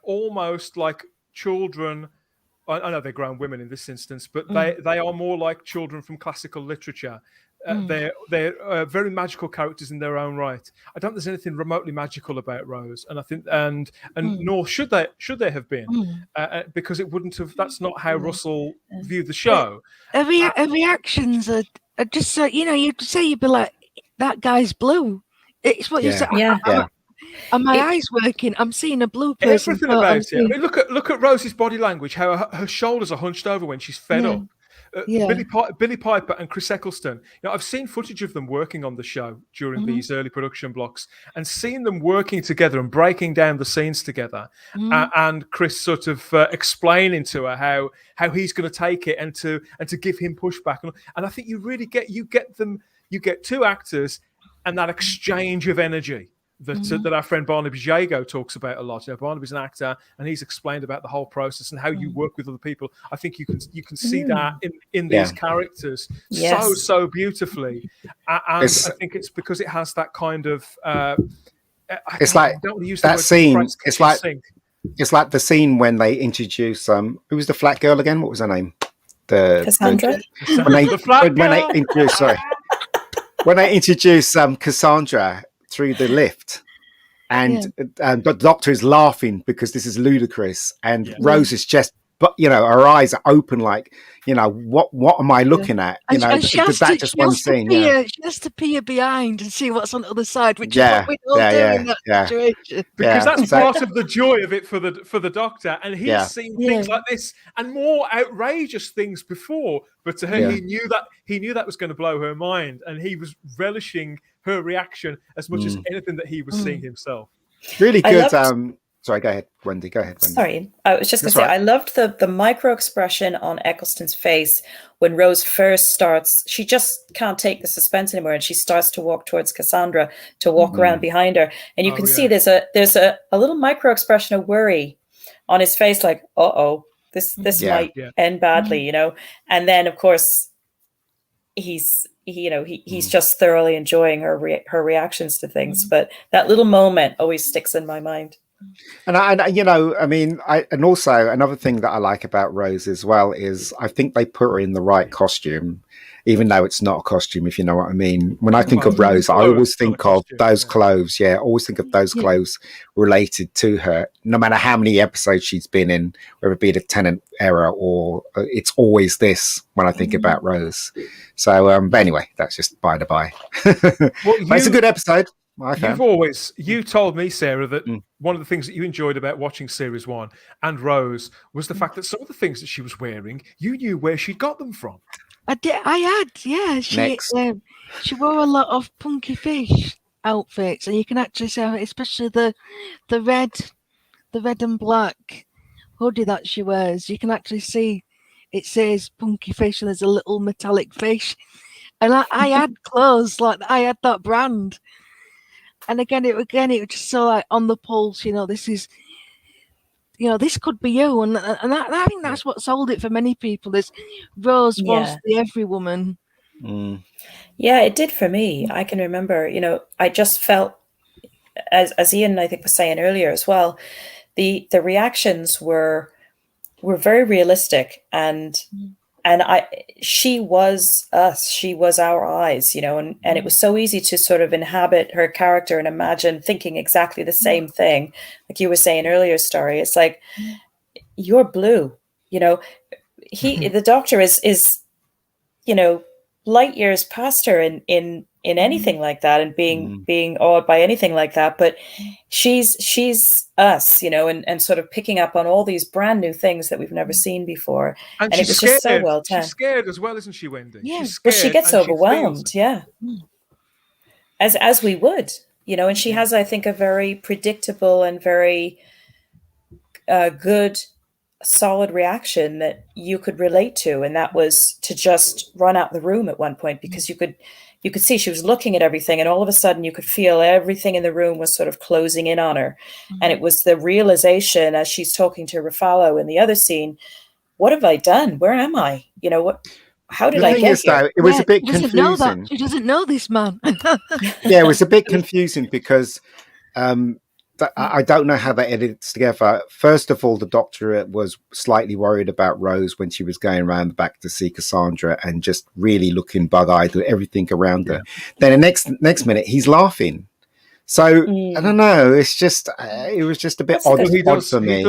almost like children. I know they're grown women in this instance, but they are more like children from classical literature. They're very magical characters in their own right. I don't think there's anything remotely magical about Rose, and I think and nor should they have been, because it wouldn't have. That's not how Russell viewed the show. Reactions are just so you'd say you'd be like, that guy's blue. It's what you say. Are my eyes working? I'm seeing a blue person. Everything about it. I mean, look at Rose's body language. How her shoulders are hunched over when she's fed up. Billy Piper and Chris Eccleston. I've seen footage of them working on the show during these early production blocks, and seeing them working together and breaking down the scenes together. And Chris sort of explaining to her how he's going to take it and to give him pushback. And I think you really get two actors and that exchange of energy. That our friend Barnaby Jago talks about a lot. Barnaby's an actor, and he's explained about the whole process and how you work with other people. I think you can see that in these characters so beautifully. And I think it's because it has that kind of. It's like that scene. It's like the scene when they introduce who was the flat girl again? What was her name? Cassandra. When they introduce Cassandra through the lift, and the Doctor is laughing because this is ludicrous, and Rose is just but her eyes are open, like, what am I looking at? And she has that to, just one scene, she has to peer behind and see what's on the other side, which is Yeah, what we all yeah, do yeah, in that yeah. situation. Because Yeah, that's so- part of the joy of it for the Doctor, and he's Yeah. seen things like this and more outrageous things before. But to her, Yeah. he knew that was going to blow her mind, and he was relishing her reaction as much as anything that he was seeing himself. Really I good. loved- Sorry, go ahead, Wendy. Go ahead, Wendy. Sorry, I was just going That's to say, right. I loved the micro expression on Eccleston's face when Rose first starts. She just can't take the suspense anymore, and she starts to walk towards Cassandra, to walk around behind her, and you can see there's a little micro expression of worry on his face, like, this might end badly, And then, of course, he's just thoroughly enjoying her reactions to things. But that little moment always sticks in my mind. And and also another thing that I like about Rose as well is I think they put her in the right costume, even though it's not a costume, if you know what I mean. When I think of Rose, I always think of those clothes. Yeah, always think of those clothes related to her, no matter how many episodes she's been in, whether it be the Tennant era or it's always this when I think about Rose. So, but anyway, that's just by the by. Well, it's a good episode. You told me, Sarah, that one of the things that you enjoyed about watching series 1 and Rose was the fact that some of the things that she was wearing, you knew where she'd got them from. She wore a lot of Punky Fish outfits, and you can actually see, especially the red and black hoodie that she wears, you can actually see it says Punky Fish, and there's a little metallic fish. And I had clothes like I had that brand. And again, it was just so like on the pulse. This is, this could be you, and I think that's what sold it for many people. Is Rose was the every woman. Yeah, it did for me. I can remember, I just felt, as Ian I think was saying earlier as well, the reactions were very realistic, and she was us. She was our eyes, and it was so easy to sort of inhabit her character and imagine thinking exactly the same thing. Like you were saying earlier, Story, it's like, you're blue, the Doctor is light years past her in anything like that, and being awed by anything like that. But she's us, and sort of picking up on all these brand new things that we've never seen before. And it was just so well done. She's scared as well, isn't she, Wendy? Yeah. Well, she gets overwhelmed. As we would, and she has, I think, a very predictable and very good, solid reaction that you could relate to, and that was to just run out the room at one point, because you could see she was looking at everything, and all of a sudden you could feel everything in the room was sort of closing in on her. And it was the realization, as she's talking to Ruffalo in the other scene, what have I done? Where am I? How did I get here? Though, it was a bit confusing. She doesn't know this man. Yeah, it was a bit confusing because I don't know how that edits together. First of all, the Doctor was slightly worried about Rose when she was going around the back to see Cassandra and just really looking bug-eyed with everything around her. Then the next minute, he's laughing. So I don't know. It's just it was just a bit odd for me.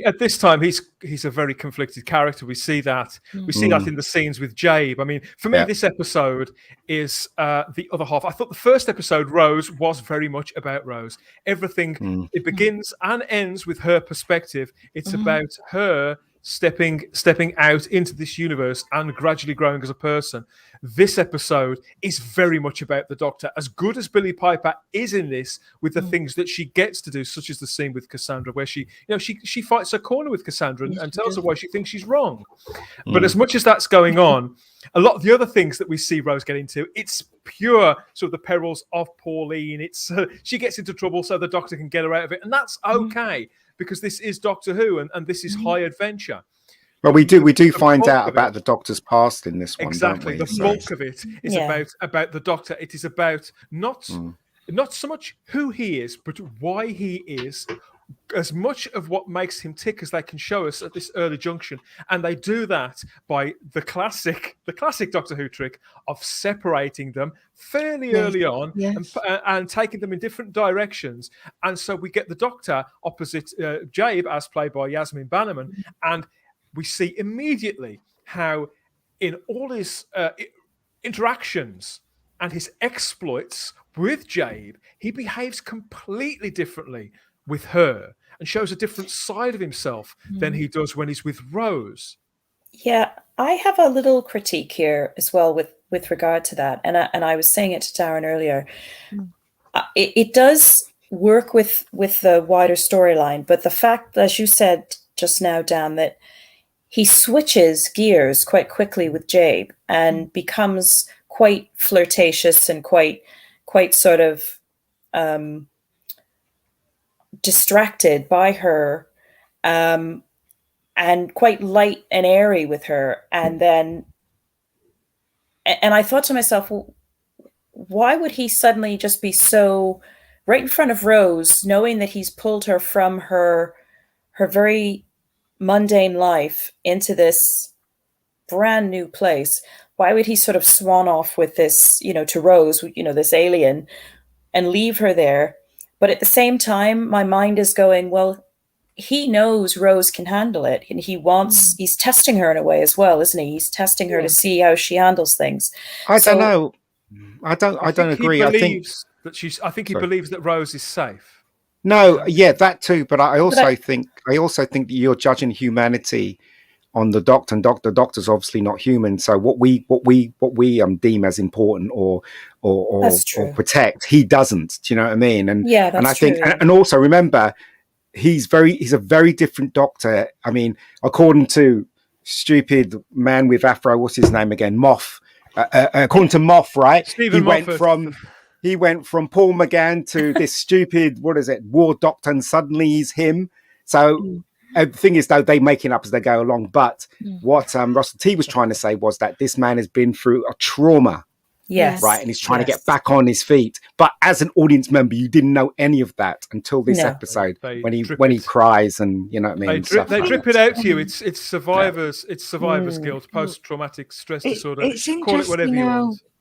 At this time, he's a very conflicted character. We see that. We see that in the scenes with Jabe. I mean, for me, this episode is the other half. I thought the first episode, Rose, was very much about Rose. Everything it begins and ends with her perspective. It's about her stepping out into this universe and gradually growing as a person. This episode is very much about the Doctor. As good as Billie Piper is in this, with the things that she gets to do, such as the scene with Cassandra, where she fights her corner with Cassandra and tells her why she thinks she's wrong. But as much as that's going on, a lot of the other things that we see Rose get into, it's pure sort of the perils of Pauline. It's she gets into trouble so the Doctor can get her out of it, and that's okay. Because this is Doctor Who, and this is high adventure. Well, we do find out about the Doctor's past in this one. Exactly, don't we? the bulk of it is about the Doctor. It is about not so much who he is, but why he is. As much of what makes him tick as they can show us at this early junction, and they do that by the classic Doctor Who trick of separating them fairly early on and taking them in different directions. And so we get the Doctor opposite Jabe, as played by Yasmin Bannerman, and we see immediately how in all his interactions and his exploits with Jabe, he behaves completely differently with her and shows a different side of himself than he does when he's with Rose. Yeah, I have a little critique here as well with regard to that, and I was saying it to Darren earlier. It does work with the wider storyline, but the fact, as you said just now, Dan, that he switches gears quite quickly with Jabe and becomes quite flirtatious and quite sort of distracted by her, and quite light and airy with her. And I thought to myself, well, why would he suddenly just be so right in front of Rose, knowing that he's pulled her from her very mundane life into this brand new place? Why would he sort of swan off with this, to Rose, this alien, and leave her there? But at the same time, my mind is going, well, he knows Rose can handle it, and he's testing her in a way as well, isn't he? He's testing her to see how she handles things. I don't know. I don't agree. I think he believes that Rose is safe. No, yeah, that too. But I also think that you're judging humanity on the Doctor, and the Doctor's obviously not human. So what we deem as important or protect, he doesn't. Do you know what I mean? And yeah, that's and I think, true. and also remember, he's a very different Doctor. I mean, according to stupid man with afro, what's his name again? Moff. According to Moff, right? Stephen Moffat. He went from Paul McGann to this stupid, War Doctor, and suddenly he's him. So the thing is, though, they make it up as they go along. But what Russell T was trying to say was that this man has been through a trauma. Yes. Right. And he's trying to get back on his feet. But as an audience member, you didn't know any of that until this episode when he cries and you know what I mean. They drip it out to you. It's survivors guilt, post-traumatic stress disorder. It's Call it whatever you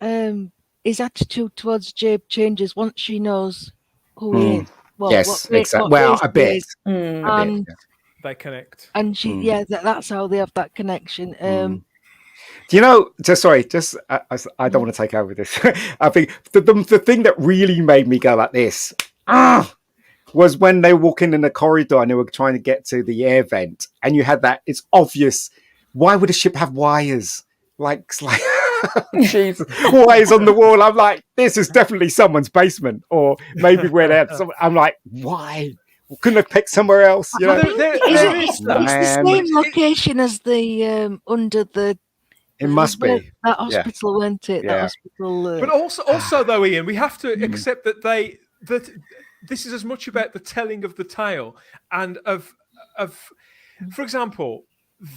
want. His attitude towards Jabe changes once she knows who he is. Well, yes, exactly. Well, a bit. And they connect. And she, that's how they have that connection. Do you know? I don't want to take over this. I think the thing that really made me go like this was when they were walking in the corridor and they were trying to get to the air vent, and you had that. It's obvious. Why would a ship have wires? Like Jesus, wires on the wall. I'm like, this is definitely someone's basement, or maybe where they had some. I'm like, why? Couldn't have picked somewhere else? You know? It's the same location as the under the. It must be that hospital, went it? Yeah. That hospital. But also, though, Ian, we have to accept that this is as much about the telling of the tale and of, for example,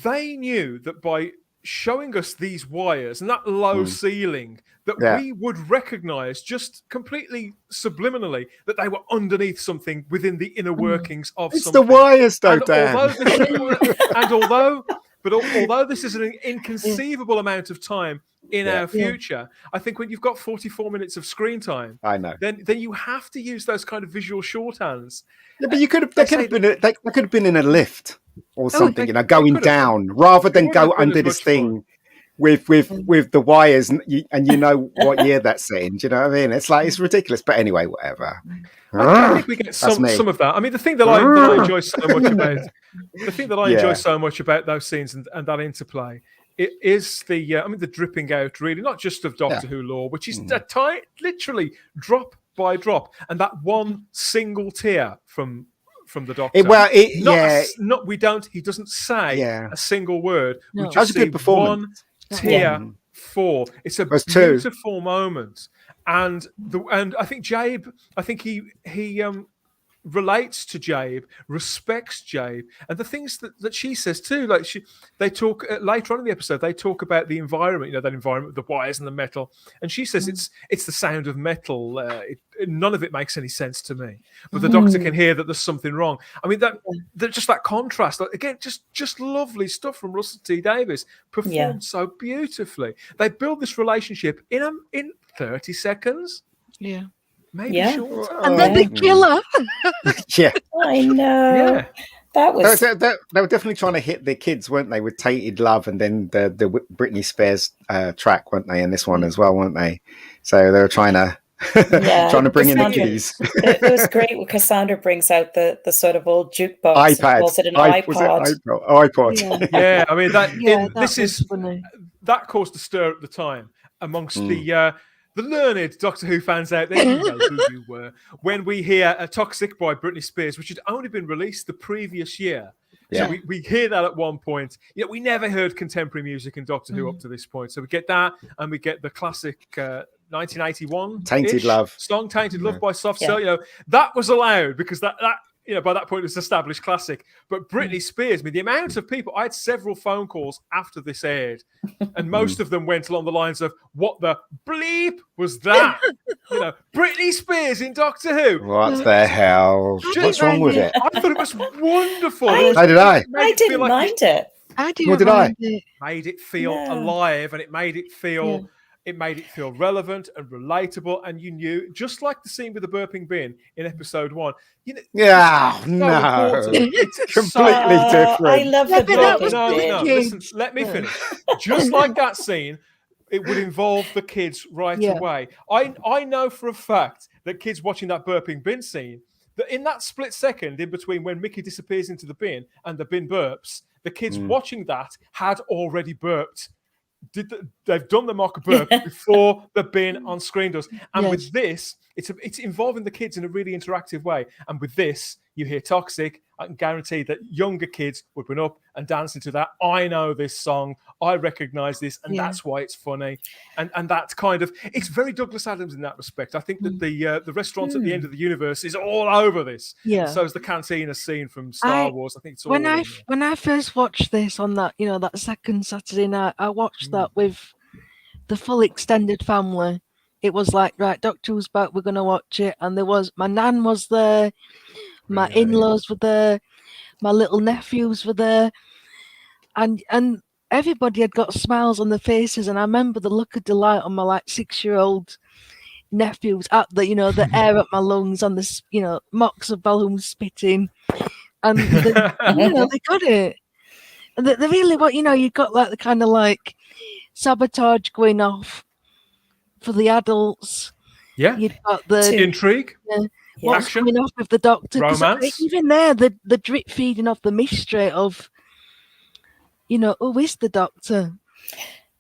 they knew that by showing us these wires and that low ceiling that we would recognize just completely subliminally that they were underneath something within the inner workings of something. It's the wires, though, Dan. Although this is an inconceivable amount of time in our future, I think when you've got 44 minutes of screen time, I know, then you have to use those kind of visual shorthands. Yeah, but they could have been in a lift or something, going down rather than go under this thing with the wires and you know what year that's in. Do you know what I mean? It's like it's ridiculous. But anyway, whatever. I think we get some of that. I mean, the thing that I enjoy so much about those scenes and that interplay, it is the dripping out, really, not just of Doctor Who lore, which is literally drop by drop, and that one single tear from the Doctor. He doesn't say a single word. No. We just see good performance. One tear fall. It's a beautiful moment. And I think Jabe, he relates to Jabe, respects Jabe, and the things that she says too. Like they talk later on in the episode. They talk about the environment, that environment, the wires and the metal. And she says it's the sound of metal. None of it makes any sense to me. But the Doctor can hear that there's something wrong. I mean that just that contrast. Like, again, just lovely stuff from Russell T Davies, performed so beautifully. They build this relationship in 30 seconds. Yeah. Maybe shorter. And then they kill her. Yeah. I know. Yeah. That was They were definitely trying to hit their kids, weren't they? With Tainted Love, and then the Britney Spears track, weren't they? And this one as well, weren't they? So they were trying to trying to bring in the Cassandra, kiddies. it was great when Cassandra brings out the sort of old jukebox and iPad. calls it an Was it iPod. iPod? Yeah. Yeah, I mean that funny. that caused a stir at the time amongst the learned Doctor Who fans out there. You know who you were when we hear "Toxic" by Britney Spears, which had only been released the previous year. Yeah. So we hear that at one point. You know, we never heard contemporary music in Doctor Who up to this point. So we get that, and we get the classic 1981 Tainted Love song, "Tainted Love" by Soft Yeah. Cell. You know, that was allowed because that you know, by that point it was established classic. But Britney Spears, I mean, the amount of people, I had several phone calls after this aired, and most of them went along the lines of, "What the bleep was that?" You know, Britney Spears in Doctor Who. What the hell? What's wrong with it? I thought it was wonderful. How did I? I didn't mind it. I didn't What did I? mind it. Made it feel Yeah. alive, and it made it feel relevant and relatable. And you knew, just like the scene with the burping bin in episode 1. You know, Yeah, so no, important. It's completely different. I love Yeah, the but that burping was No, bin. no, kids. listen, let me finish. Just like that scene, it would involve the kids right Yeah. away. I know for a fact that kids watching that burping bin scene, that in that split second in between when Mickey disappears into the bin and the bin burps, the kids watching that had already burped. They've done the mock burp before the bin on screen does. And with this, it's involving the kids in a really interactive way. And with this, you hear Toxic. I can guarantee that younger kids would have been up and dancing to that. I know this song. I recognize this, and that's why it's funny. And that's kind of, it's very Douglas Adams in that respect. I think that the restaurant at the end of the universe is all over this. Yeah. And so is the cantina scene from Star Wars. I think it's all when in when I first watched this on that, you know, that second Saturday night, I watched that with the full extended family. It was like, right, Doctor Who's back, we're gonna watch it. And there was, my nan was there, my in-laws were there, my little nephews were there, and everybody had got smiles on their faces. And I remember the look of delight on my like 6-year-old nephews at the, you know, the air at my lungs and the, you know, mocks of balloons spitting, and you know, they got it. And they really, what, you know, you got like the kind of like sabotage going off for the adults. Yeah. You've got the intrigue. what's Action. coming off with the Doctor. 'Cause Romance. even there, the drip feeding off the mystery of, you know, who is the Doctor?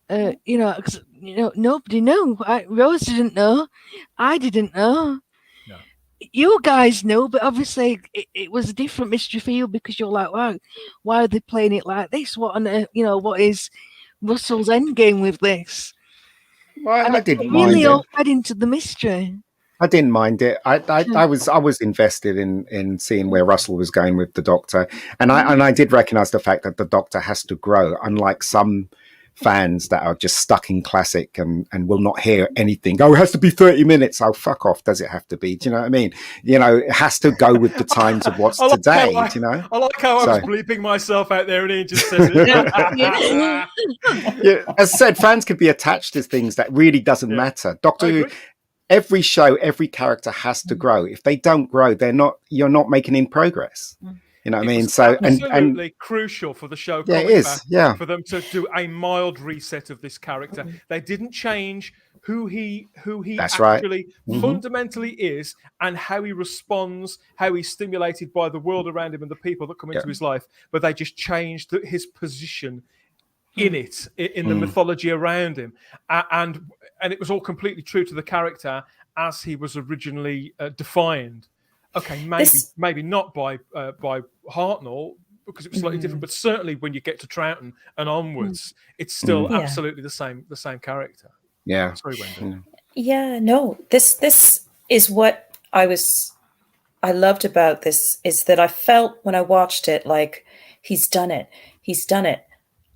You know, 'cause, you know, nobody knew. Rose didn't know. I didn't know. No. You guys know, but obviously it was a different mystery for you because you're like, wow, why are they playing it like this? What on earth, you know, what is Russell's endgame with this? Well, I didn't It mind really it. all fed into the mystery. I didn't mind it. I was invested in seeing where Russell was going with the Doctor, and I did recognise the fact that the Doctor has to grow, unlike some fans that are just stuck in classic and will not hear anything. Oh, it has to be 30 minutes. Oh, fuck off. Does it have to be? Do you know what I mean? You know, it has to go with the times of what's today. Do you know? I like how I was bleeping myself out there and Ian just says it. Yeah, as I said, fans could be attached to things that really doesn't matter. Doctor Who, every show, every character has to grow. If they don't grow, you're not making in progress. You know what I mean? So absolutely crucial for the show. Yeah, it is. Yeah, for them to do a mild reset of this character. They didn't change who he That's actually right. fundamentally is and how he responds, how he's stimulated by the world around him and the people that come into his life. But they just changed his position in it, in the mythology around him, and it was all completely true to the character as he was originally defined. Okay, maybe not by Hartnell because it was slightly different, but certainly when you get to Troughton and onwards, it's still absolutely the same character. Yeah. Sorry, Wendy. Yeah, no. This is what I loved about this, is that I felt when I watched it like he's done it. He's done it.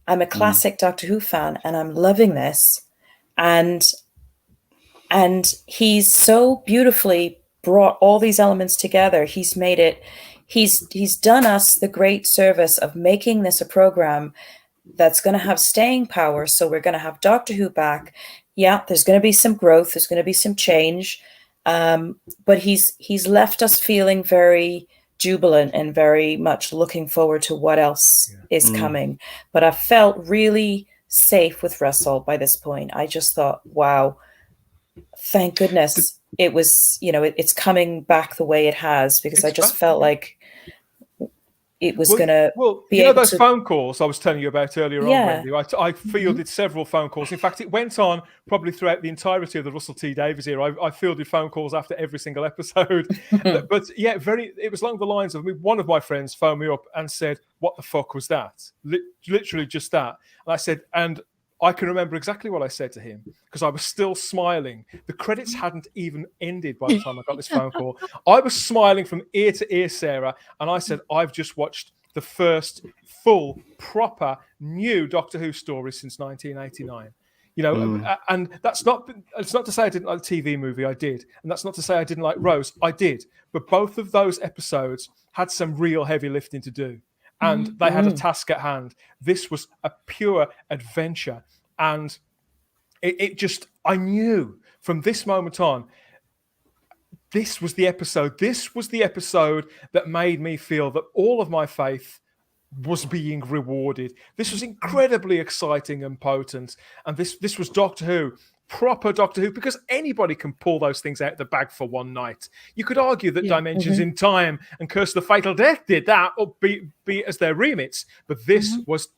I'm a classic Doctor Who fan and I'm loving this. And he's so beautifully brought all these elements together. He's made it, he's done us the great service of making this a program that's going to have staying power. So we're going to have Doctor Who back. Yeah, there's going to be some growth. There's going to be some change. But he's left us feeling very jubilant and very much looking forward to what else is coming. But I felt really safe with Russell by this point. I just thought, wow, thank goodness it was, it's coming back the way it has, because I just felt like it was going to be able those to... phone calls I was telling you about earlier on, Wendy, I fielded several phone calls. In fact, it went on probably throughout the entirety of the Russell T Davies era. I fielded phone calls after every single episode. but yeah, it was along the lines of, one of my friends phoned me up and said, "What the fuck was that?" Literally just that. And I said, and I can remember exactly what I said to him, because I was still smiling. The credits hadn't even ended by the time I got this phone call. I was smiling from ear to ear, Sarah, and I said, "I've just watched the first full, proper, new Doctor Who story since 1989." And it's not to say I didn't like the TV movie, I did. And that's not to say I didn't like Rose, I did. But both of those episodes had some real heavy lifting to do. And they had a task at hand. This was a pure adventure. And I knew from this moment on, this was the episode that made me feel that all of my faith was being rewarded. This was incredibly exciting and potent. And this was Doctor Who, proper Doctor Who, because anybody can pull those things out of the bag for one night. You could argue that Dimensions in Time and Curse of the Fatal Death did that, or be as their remits. But this was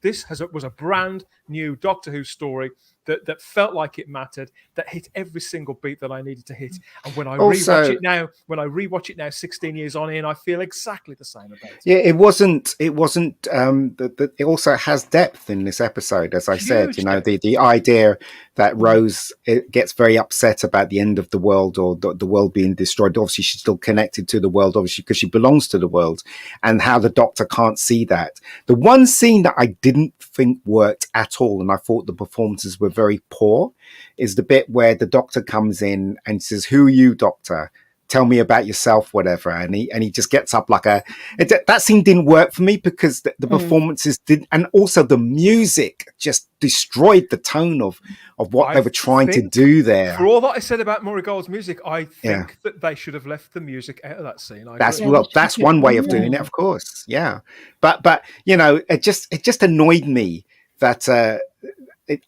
a brand new Doctor Who story that felt like it mattered, that hit every single beat that I needed to hit. And when I rewatch it now, 16 years on in, I feel exactly the same about it. Yeah, it wasn't. It also has depth in this episode, as I said. The idea that Rose gets very upset about the end of the world, or the world being destroyed. Obviously, she's still connected to the world, obviously, because she belongs to the world, and how the Doctor can't see that. The one scene that I didn't think worked at all, and I thought the performances were very poor, is the bit where the Doctor comes in and says, "Who are you, Doctor? Tell me about yourself," whatever. And he just gets up like that scene didn't work for me, because the performances didn't, and also the music just destroyed the tone of what they were trying to do there. For all that I said about Murray Gold's music, I think that they should have left the music out of that scene. That's one way of doing it, of course. Yeah. But it just annoyed me that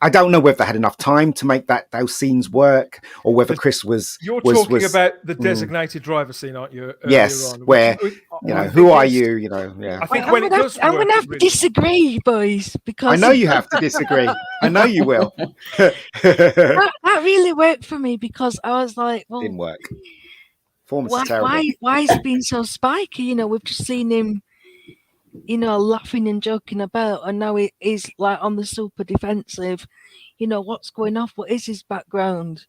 I don't know whether they had enough time to make those scenes work, or whether Chris was... You're talking about the designated driver scene, aren't you? Yes, where, who are you? Yeah. I think when it does I'm going to have to disagree, boys, because... I know you have to disagree. I know you will. that really worked for me, because I was like, well... Didn't work. Performance is terrible. Why is he being so spiky? We've just seen him... laughing and joking about, and now he is like on the super defensive. What's going off? What is his background?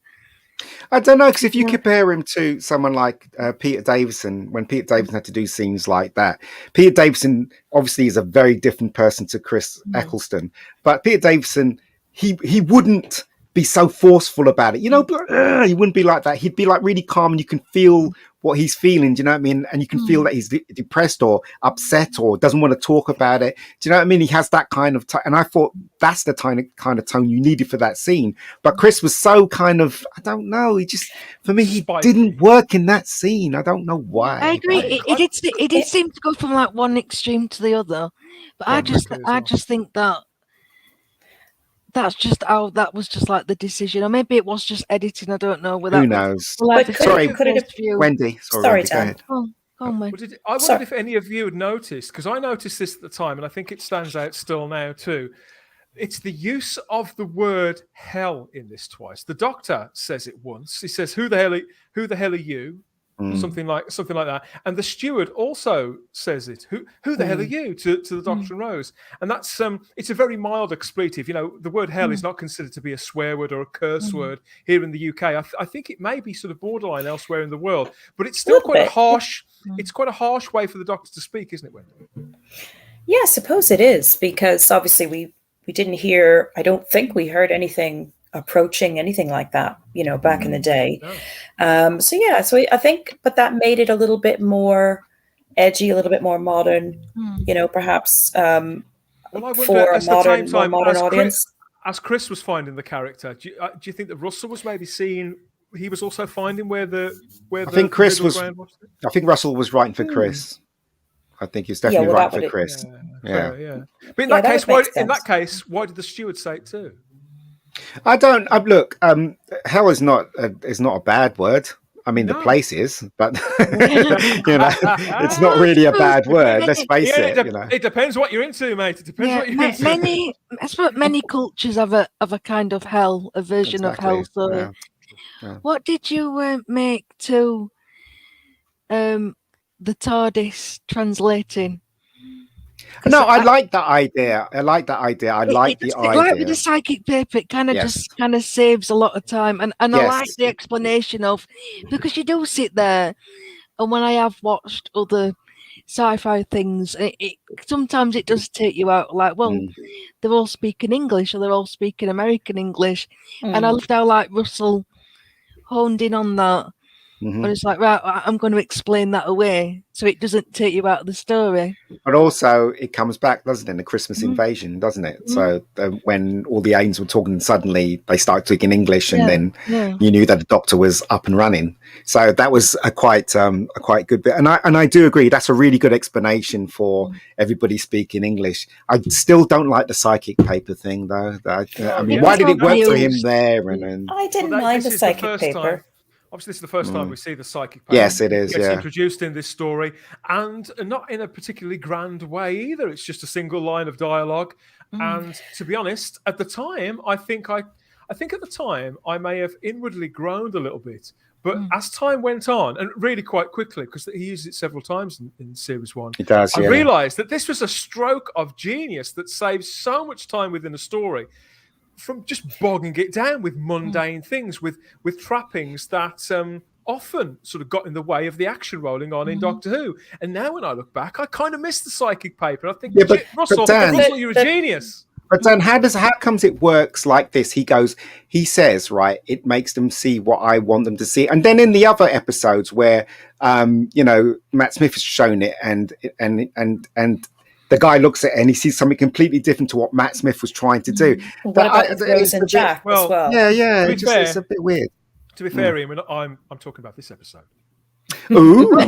I don't know, because if you compare him to someone like Peter Davison, when Peter Davison had to do scenes like that, Peter Davison obviously is a very different person to Chris Eccleston, but Peter Davison, he wouldn't be so forceful about it, he wouldn't be like that. He'd be like really calm, and you can feel what he's feeling, do you know what I mean? And you can feel that he's depressed or upset or doesn't want to talk about it. Do you know what I mean? He has that kind of and I thought that's the kind of tone you needed for that scene. But Chris was so kind of, I don't know, he just, for me, he didn't work in that scene. I don't know why. I agree. It did seem to go from like one extreme to the other. But I just think that that's just that was just like the decision, or maybe it was just editing. I don't know. Who knows? Sorry, Wendy. Sorry, Wendy, go ahead. I wondered if any of you had noticed, because I noticed this at the time, and I think it stands out still now too. It's the use of the word "hell" in this twice. The Doctor says it once. He says, "Who the hell are you?" Something like that. And the steward also says it. Who the hell are you? To the Doctor and Rose. And that's it's a very mild expletive. The word hell is not considered to be a swear word or a curse word here in the UK. I think it may be sort of borderline elsewhere in the world, but it's still quite a harsh. It's quite a harsh way for the Doctor to speak, isn't it, Wendy? Yeah, I suppose it is, because obviously we didn't hear. I don't think we heard anything approaching anything like that, back in the day. No. So I think, but that made it a little bit more edgy, a little bit more modern, perhaps well, I wonder, for a modern audience. As Chris was finding the character, do you think that Russell was maybe seeing? He was also finding where I think Chris was. I think Russell was writing for Chris. I think it's Yeah, definitely well, right that for would Chris. Yeah, Yeah. fair, yeah. But in Yeah, that that case, would make in that sense. case, why did the steward say it too? I don't look. Hell is not a bad word. I mean, the No. place is, but Yeah. it's not really a bad word. Let's face Yeah, it. it depends what you're into, mate. It depends Yeah, what you're into. I suppose many cultures have a kind of hell, a version of Exactly. hell. So, Yeah. what did you make to the TARDIS translating? No, I like that idea. I like that idea. I like the Like with the idea. psychic paper, it kind of Yes. just kind of saves a lot of time, and I Yes. like the explanation of, because you do sit there, and when I have watched other sci-fi things, sometimes it does take you out. Like, well, they're all speaking English, or they're all speaking American English, and I loved how like Russell honed in on that. Mhm. And it's like, right, I'm going to explain that away so it doesn't take you out of the story. But also, it comes back, doesn't it? In the Christmas invasion, doesn't it? So when all the aliens were talking, suddenly they started speaking English, and then you knew that the Doctor was up and running. So that was a quite good bit. And I do agree, that's a really good explanation for everybody speaking English. I still don't like the psychic paper thing, though. I mean, why did it work for him there? And I didn't mind the psychic paper. Obviously, this is the first time we see the psychic paper. Yes, it is. Gets introduced in this story, and not in a particularly grand way either. It's just a single line of dialogue. And to be honest, at the time, I think at the time I may have inwardly groaned a little bit. But as time went on, and really quite quickly, because he used it several times in Series 1, he does, I realised that this was a stroke of genius that saves so much time within a story from just bogging it down with mundane things, with trappings that often sort of got in the way of the action rolling on in Doctor Who. And now when I look back, I kind of miss the psychic paper. I think, Russell, you're a genius. But then how comes it works like this? He says, right, it makes them see what I want them to see. And then in the other episodes where, Matt Smith has shown it and the guy looks at it and he sees something completely different to what Matt Smith was trying to do. What about Rose and Jack as well? Yeah. It's a bit weird. To be fair, Ian, I'm talking about this episode. Ooh. But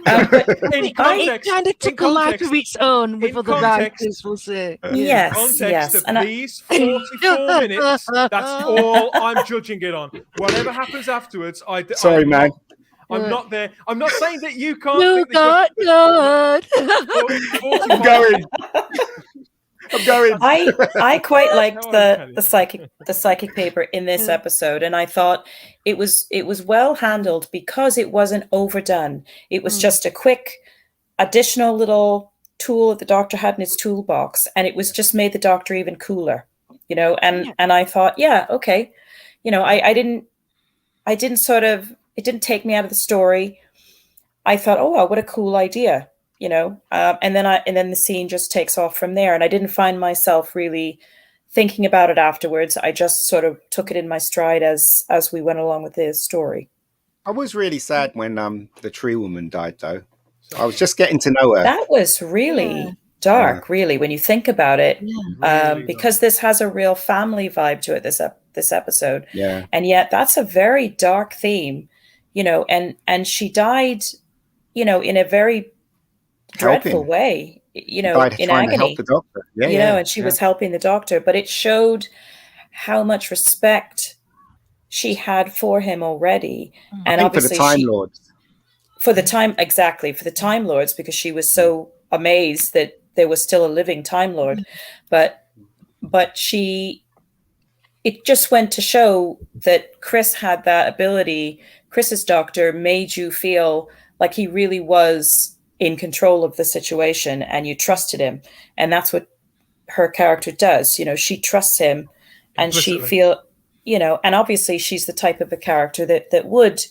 it kind of took a life of its own with other writers, we'll say. Yes, context of these 44 minutes, that's all I'm judging it on. Whatever happens afterwards, Sorry, man. I'm not there. I'm not saying that you can't. You got good. I'm going. I quite liked the psychic paper in this episode, and I thought it was well handled because it wasn't overdone. It was just a quick additional little tool that the Doctor had in his toolbox, and it was just made the Doctor even cooler, and I thought, okay, I didn't sort of, it didn't take me out of the story. I thought, oh, what a cool idea. And then the scene just takes off from there. And I didn't find myself really thinking about it afterwards. I just sort of took it in my stride as we went along with the story. I was really sad when the tree woman died, though. I was just getting to know her. That was really dark, really, when you think about it, because this has a real family vibe to it. This episode, and yet that's a very dark theme, and she died, in a very dreadful way, in agony, to help the Doctor. And she was helping the Doctor, but it showed how much respect she had for him already. And obviously for the Time Lords. For the Time Lords, because she was so amazed that there was still a living Time Lord. But it just went to show that Chris had that ability. Chris's Doctor made you feel like he really was in control of the situation and you trusted him. And that's what her character does. She trusts him and she and obviously she's the type of a character that would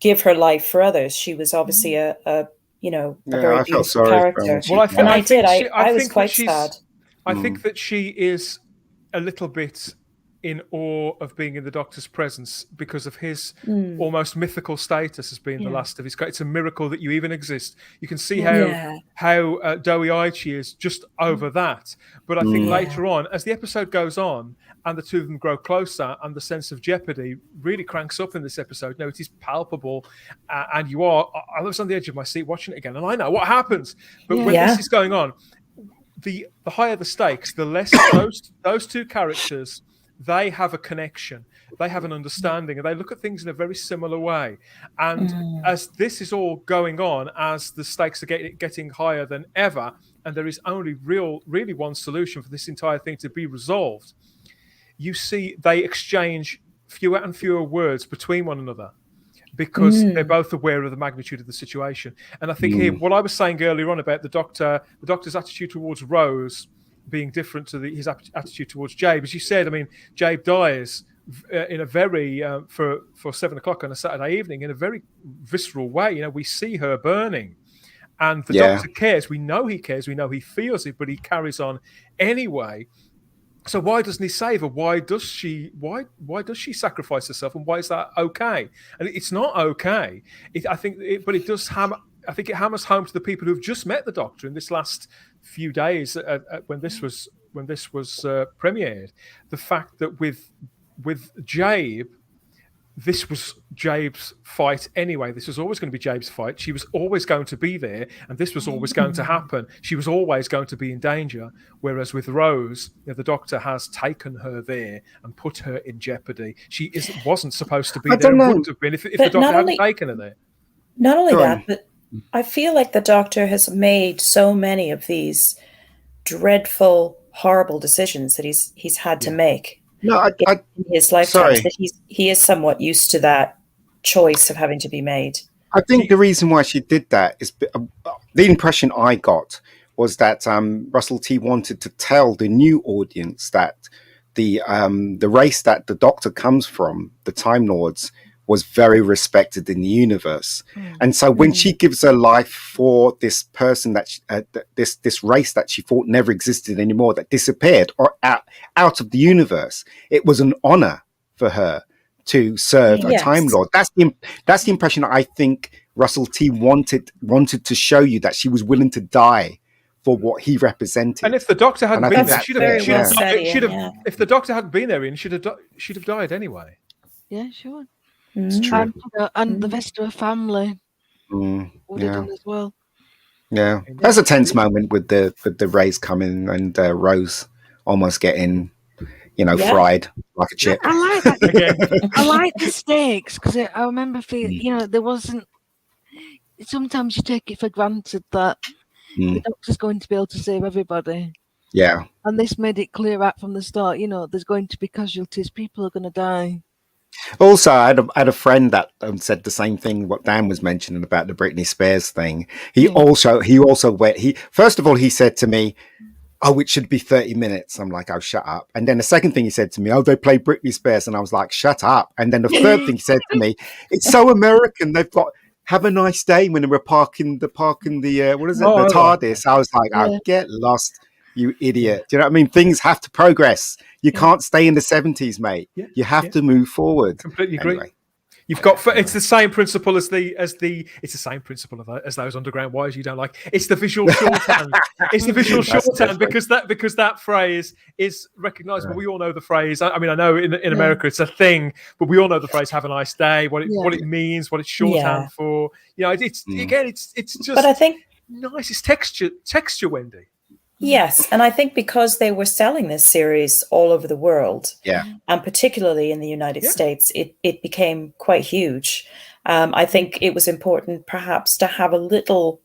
give her life for others. She was obviously a very beautiful character. Well, I was quite sad. I think that she is a little bit in awe of being in the Doctor's presence because of his almost mythical status as being the last of his kind. It's a miracle that you even exist. You can see how doughy-eyed she is just over that. But I think later on, as the episode goes on and the two of them grow closer and the sense of jeopardy really cranks up in this episode, it is palpable. And I was on the edge of my seat watching it again, and I know what happens. But when this is going on, the higher the stakes, the less those two characters, they have a connection, they have an understanding, and they look at things in a very similar way. And as this is all going on, as the stakes are getting higher than ever, and there is only really one solution for this entire thing to be resolved, you see they exchange fewer and fewer words between one another, because they're both aware of the magnitude of the situation. And I think here, what I was saying earlier on about the Doctor's attitude towards Rose being different to his attitude towards Jabe, as you said, I mean, Jabe dies in a very for 7 o'clock on a Saturday evening in a very visceral way. We see her burning, and the Doctor cares. We know he cares. We know he feels it, but he carries on anyway. So why doesn't he save her? Why does she sacrifice herself? And why is that okay? And it's not okay. I think it does hammer. I think it hammers home to the people who've just met the Doctor in this last few days when this was premiered. The fact that with Jabe, this was Jabe's fight anyway. This was always going to be Jabe's fight. She was always going to be there, and this was always going to happen. She was always going to be in danger. Whereas with Rose, the Doctor has taken her there and put her in jeopardy. She wasn't supposed to be there. Wouldn't have been if the Doctor hadn't taken her there. Not only that, but I feel like the Doctor has made so many of these dreadful, horrible decisions that he's had to make. No, in his lifetime, that he is somewhat used to that choice of having to be made. I think the reason why she did that is the impression I got was that Russell T wanted to tell the new audience that the race that the Doctor comes from, the Time Lords, was very respected in the universe. And so when she gives her life for this person that this race that she thought never existed anymore, that disappeared or out of the universe, it was an honor for her to serve a Time Lord. That's the impression I think Russell T wanted to show you, that she was willing to die for what he represented. And if the Doctor hadn't been there, if the Doctor hadn't been there, Ian, she'd have died anyway. Yeah, sure. It's true. And the rest of her family would have done as well. Yeah, that's a tense moment with the rays coming and Rose almost getting, fried like a chip. I like that. I like the stakes, because I remember feeling, there wasn't. Sometimes you take it for granted that the Doctor's going to be able to save everybody. Yeah, and this made it clear right from the start. There's going to be casualties. People are going to die. Also, I had a friend that said the same thing what Dan was mentioning about the Britney Spears thing. He also first of all, he said to me, "Oh, it should be 30 minutes." I'm like, "Oh, shut up." And then the second thing he said to me, "Oh, they play Britney Spears," and I was like, "Shut up." And then the third thing he said to me, "It's so American. They've got have a nice day when they were parking the what is it, the TARDIS." I was like, "Oh, get lost, you idiot." Do you know what I mean? Things have to progress. You can't stay in the 70s, mate. You have to move forward. Completely agree. Anyway. You've got it's the same principle as it's the same principle as those underground wires you don't like. It's the visual shorthand. It's the visual shorthand because that phrase is recognisable. We all know the phrase. I mean, I know in America it's a thing, but we all know the phrase "Have a nice day." What it means, what it's shorthand for. It's just. But I think nice. It's texture, Wendy. Yes, and I think because they were selling this series all over the world, and particularly in the United States, it became quite huge. I think it was important perhaps to have a little,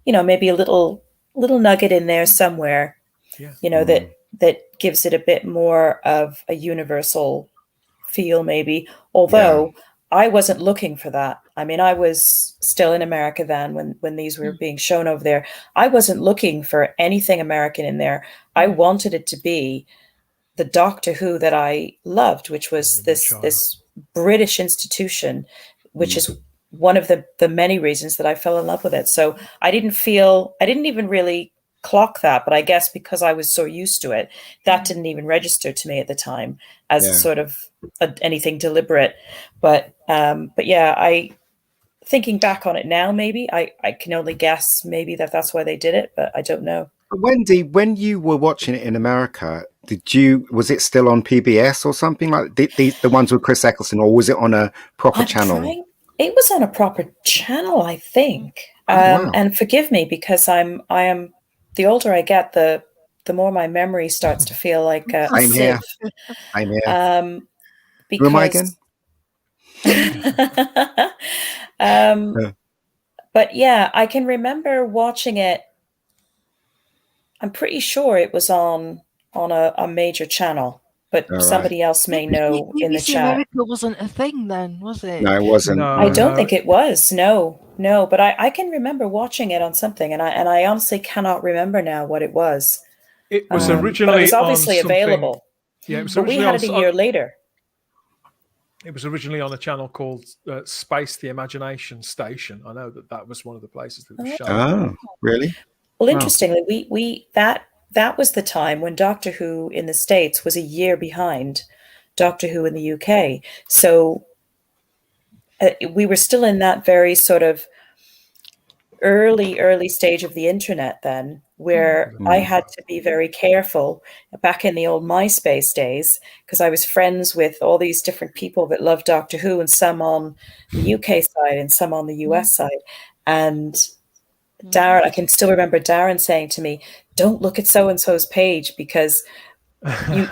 maybe a little nugget in there somewhere, that gives it a bit more of a universal feel, maybe. Although I wasn't looking for that. I mean, I was still in America then when these were being shown over there. I wasn't looking for anything American in there. I wanted it to be the Doctor Who that I loved, which was this British institution, which is one of the many reasons that I fell in love with it. So I didn't even really clock that, but I guess because I was so used to it, that didn't even register to me at the time as sort of anything deliberate. But yeah, thinking back on it now, maybe I can only guess maybe that's why they did it, but I don't know. Wendy, when you were watching it in America, was it still on PBS or something like the ones with Chris Eccleston, or was it on a proper channel? It was on a proper channel, I think. Wow. And forgive me, because I am the older I get, the more my memory starts to feel like a Same here. sieve. Same here. Because, Who am I again? But yeah, I can remember watching it. I'm pretty sure it was on a major channel, but somebody else may know in the BBC chat. America wasn't a thing then, was it? No, it wasn't. No, I don't think it was. No, but I can remember watching it on something, and I honestly cannot remember now what it was. It was originally but it was obviously on available. Yeah, it was but we originally had it a year later. It was originally on a channel called Space the Imagination Station. I know that was one of the places that was shown. Oh, really? Well, interestingly, we that was the time when Doctor Who in the States was a year behind Doctor Who in the UK. So we were still in that very sort of early stage of the internet then, where I had to be very careful back in the old MySpace days, because I was friends with all these different people that loved Doctor Who, and some on the UK side and some on the US side. And Darren, I can still remember Darren saying to me, "Don't look at so-and-so's page because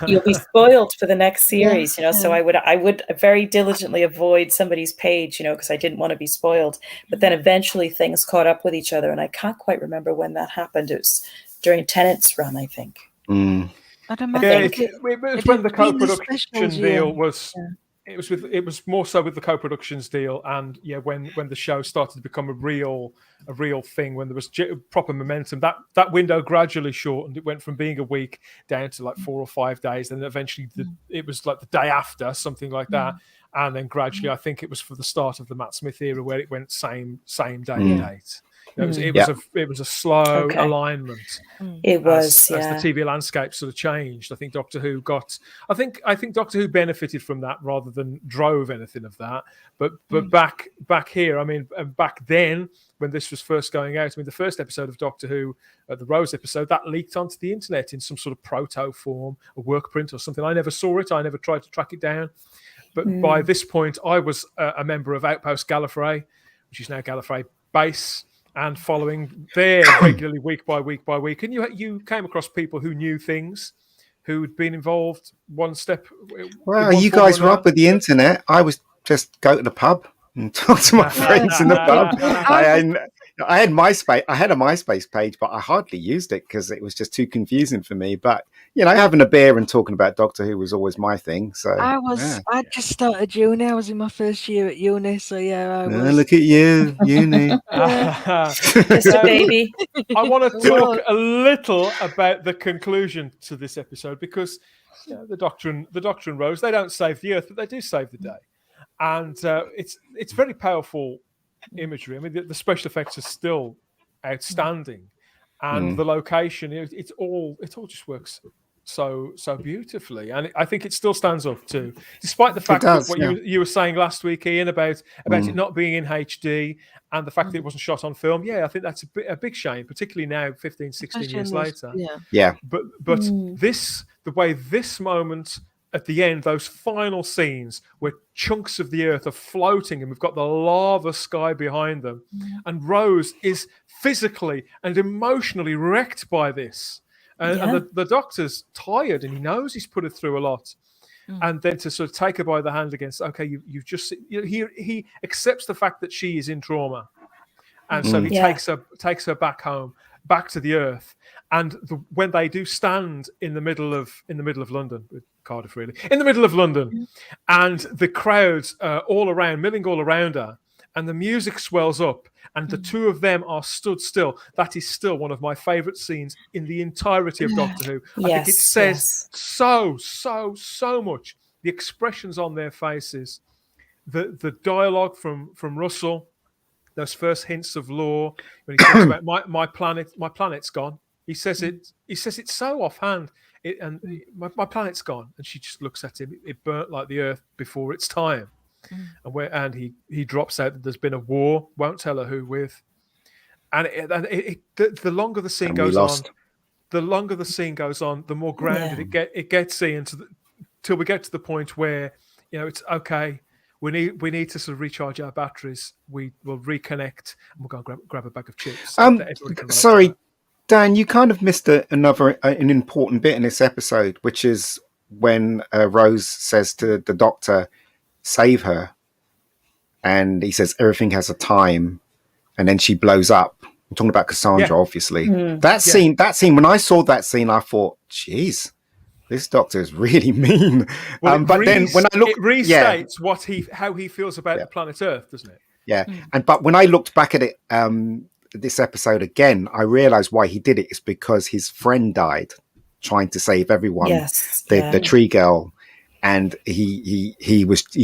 you'll be spoiled for the next series," So I would very diligently avoid somebody's page, because I didn't want to be spoiled. But then eventually things caught up with each other, and I can't quite remember when that happened. It was during Tennant's run, I think. I'd imagine it was when the co-production deal was. It was more so with the co-productions deal, and when the show started to become a real thing, when there was proper momentum, that window gradually shortened. It went from being a week down to like 4 or 5 days, and eventually it was like the day after, something like that, and then gradually, I think it was for the start of the Matt Smith era where it went same day date. It was a slow alignment. It was as the TV landscape sort of changed. I think Doctor Who I think Doctor Who benefited from that rather than drove anything of that. But back here, I mean, back then when this was first going out, I mean, the first episode of Doctor Who, the Rose episode, that leaked onto the internet in some sort of proto form, a work print or something. I never saw it. I never tried to track it down. But by this point, I was a member of Outpost Gallifrey, which is now Gallifrey Base, and following there regularly week by week by week. And you came across people who knew things, who'd been involved one step. Well, you guys were up with the internet. I was just go to the pub and talk to my friends in the pub. I had MySpace. I had a MySpace page, but I hardly used it because it was just too confusing for me. But having a beer and talking about Doctor Who was always my thing. So I just started uni. I was in my first year at uni, so I was. Look at you, uni. Just a baby. I want to talk a little about the conclusion to this episode, because the Doctor and Rose, they don't save the Earth, but they do save the day, and it's very powerful imagery. I mean, the special effects are still outstanding, and the location, it all just works so beautifully, and I think it still stands up too, despite the fact that what you were saying last week, Ian, about it not being in HD and the fact that it wasn't shot on film. I think that's a big shame, particularly now 15, 16 years later. But the way this moment at the end, those final scenes where chunks of the Earth are floating and we've got the lava sky behind them, and Rose is physically and emotionally wrecked by this. And the Doctor's tired, and he knows he's put her through a lot. And then to sort of take her by the hand against, you've just, he accepts the fact that she is in trauma, and so he takes her back home, back to the Earth. And when they do stand in the middle of London, Cardiff really, in the middle of London, and the crowds milling all around her, and the music swells up, and the two of them are stood still. That is still one of my favourite scenes in the entirety of Doctor Who. I think it says so much. The expressions on their faces, the dialogue from Russell, those first hints of lore when he talks about my planet's gone. He says it. He says it so offhand. My planet's gone, and she just looks at him. It burnt like the Earth before its time, and he drops out that there's been a war. Won't tell her who with. And the longer the scene goes on, the more grounded it gets Ian till we get to the point where it's okay. We need to sort of recharge our batteries. We will reconnect and we'll go grab a bag of chips. Sorry, Dan, you kind of missed an important bit in this episode, which is when Rose says to the Doctor, "Save her," and he says everything has a time, and then she blows up. I'm talking about Cassandra, obviously. That scene. When I saw that scene, I thought, "Jeez, this Doctor is really mean." But then when I look, it restates how he feels about the planet Earth, doesn't it? Yeah, but when I looked back at it, this episode again, I realised why he did it. It's because his friend died trying to save everyone. Yes, the tree girl, and he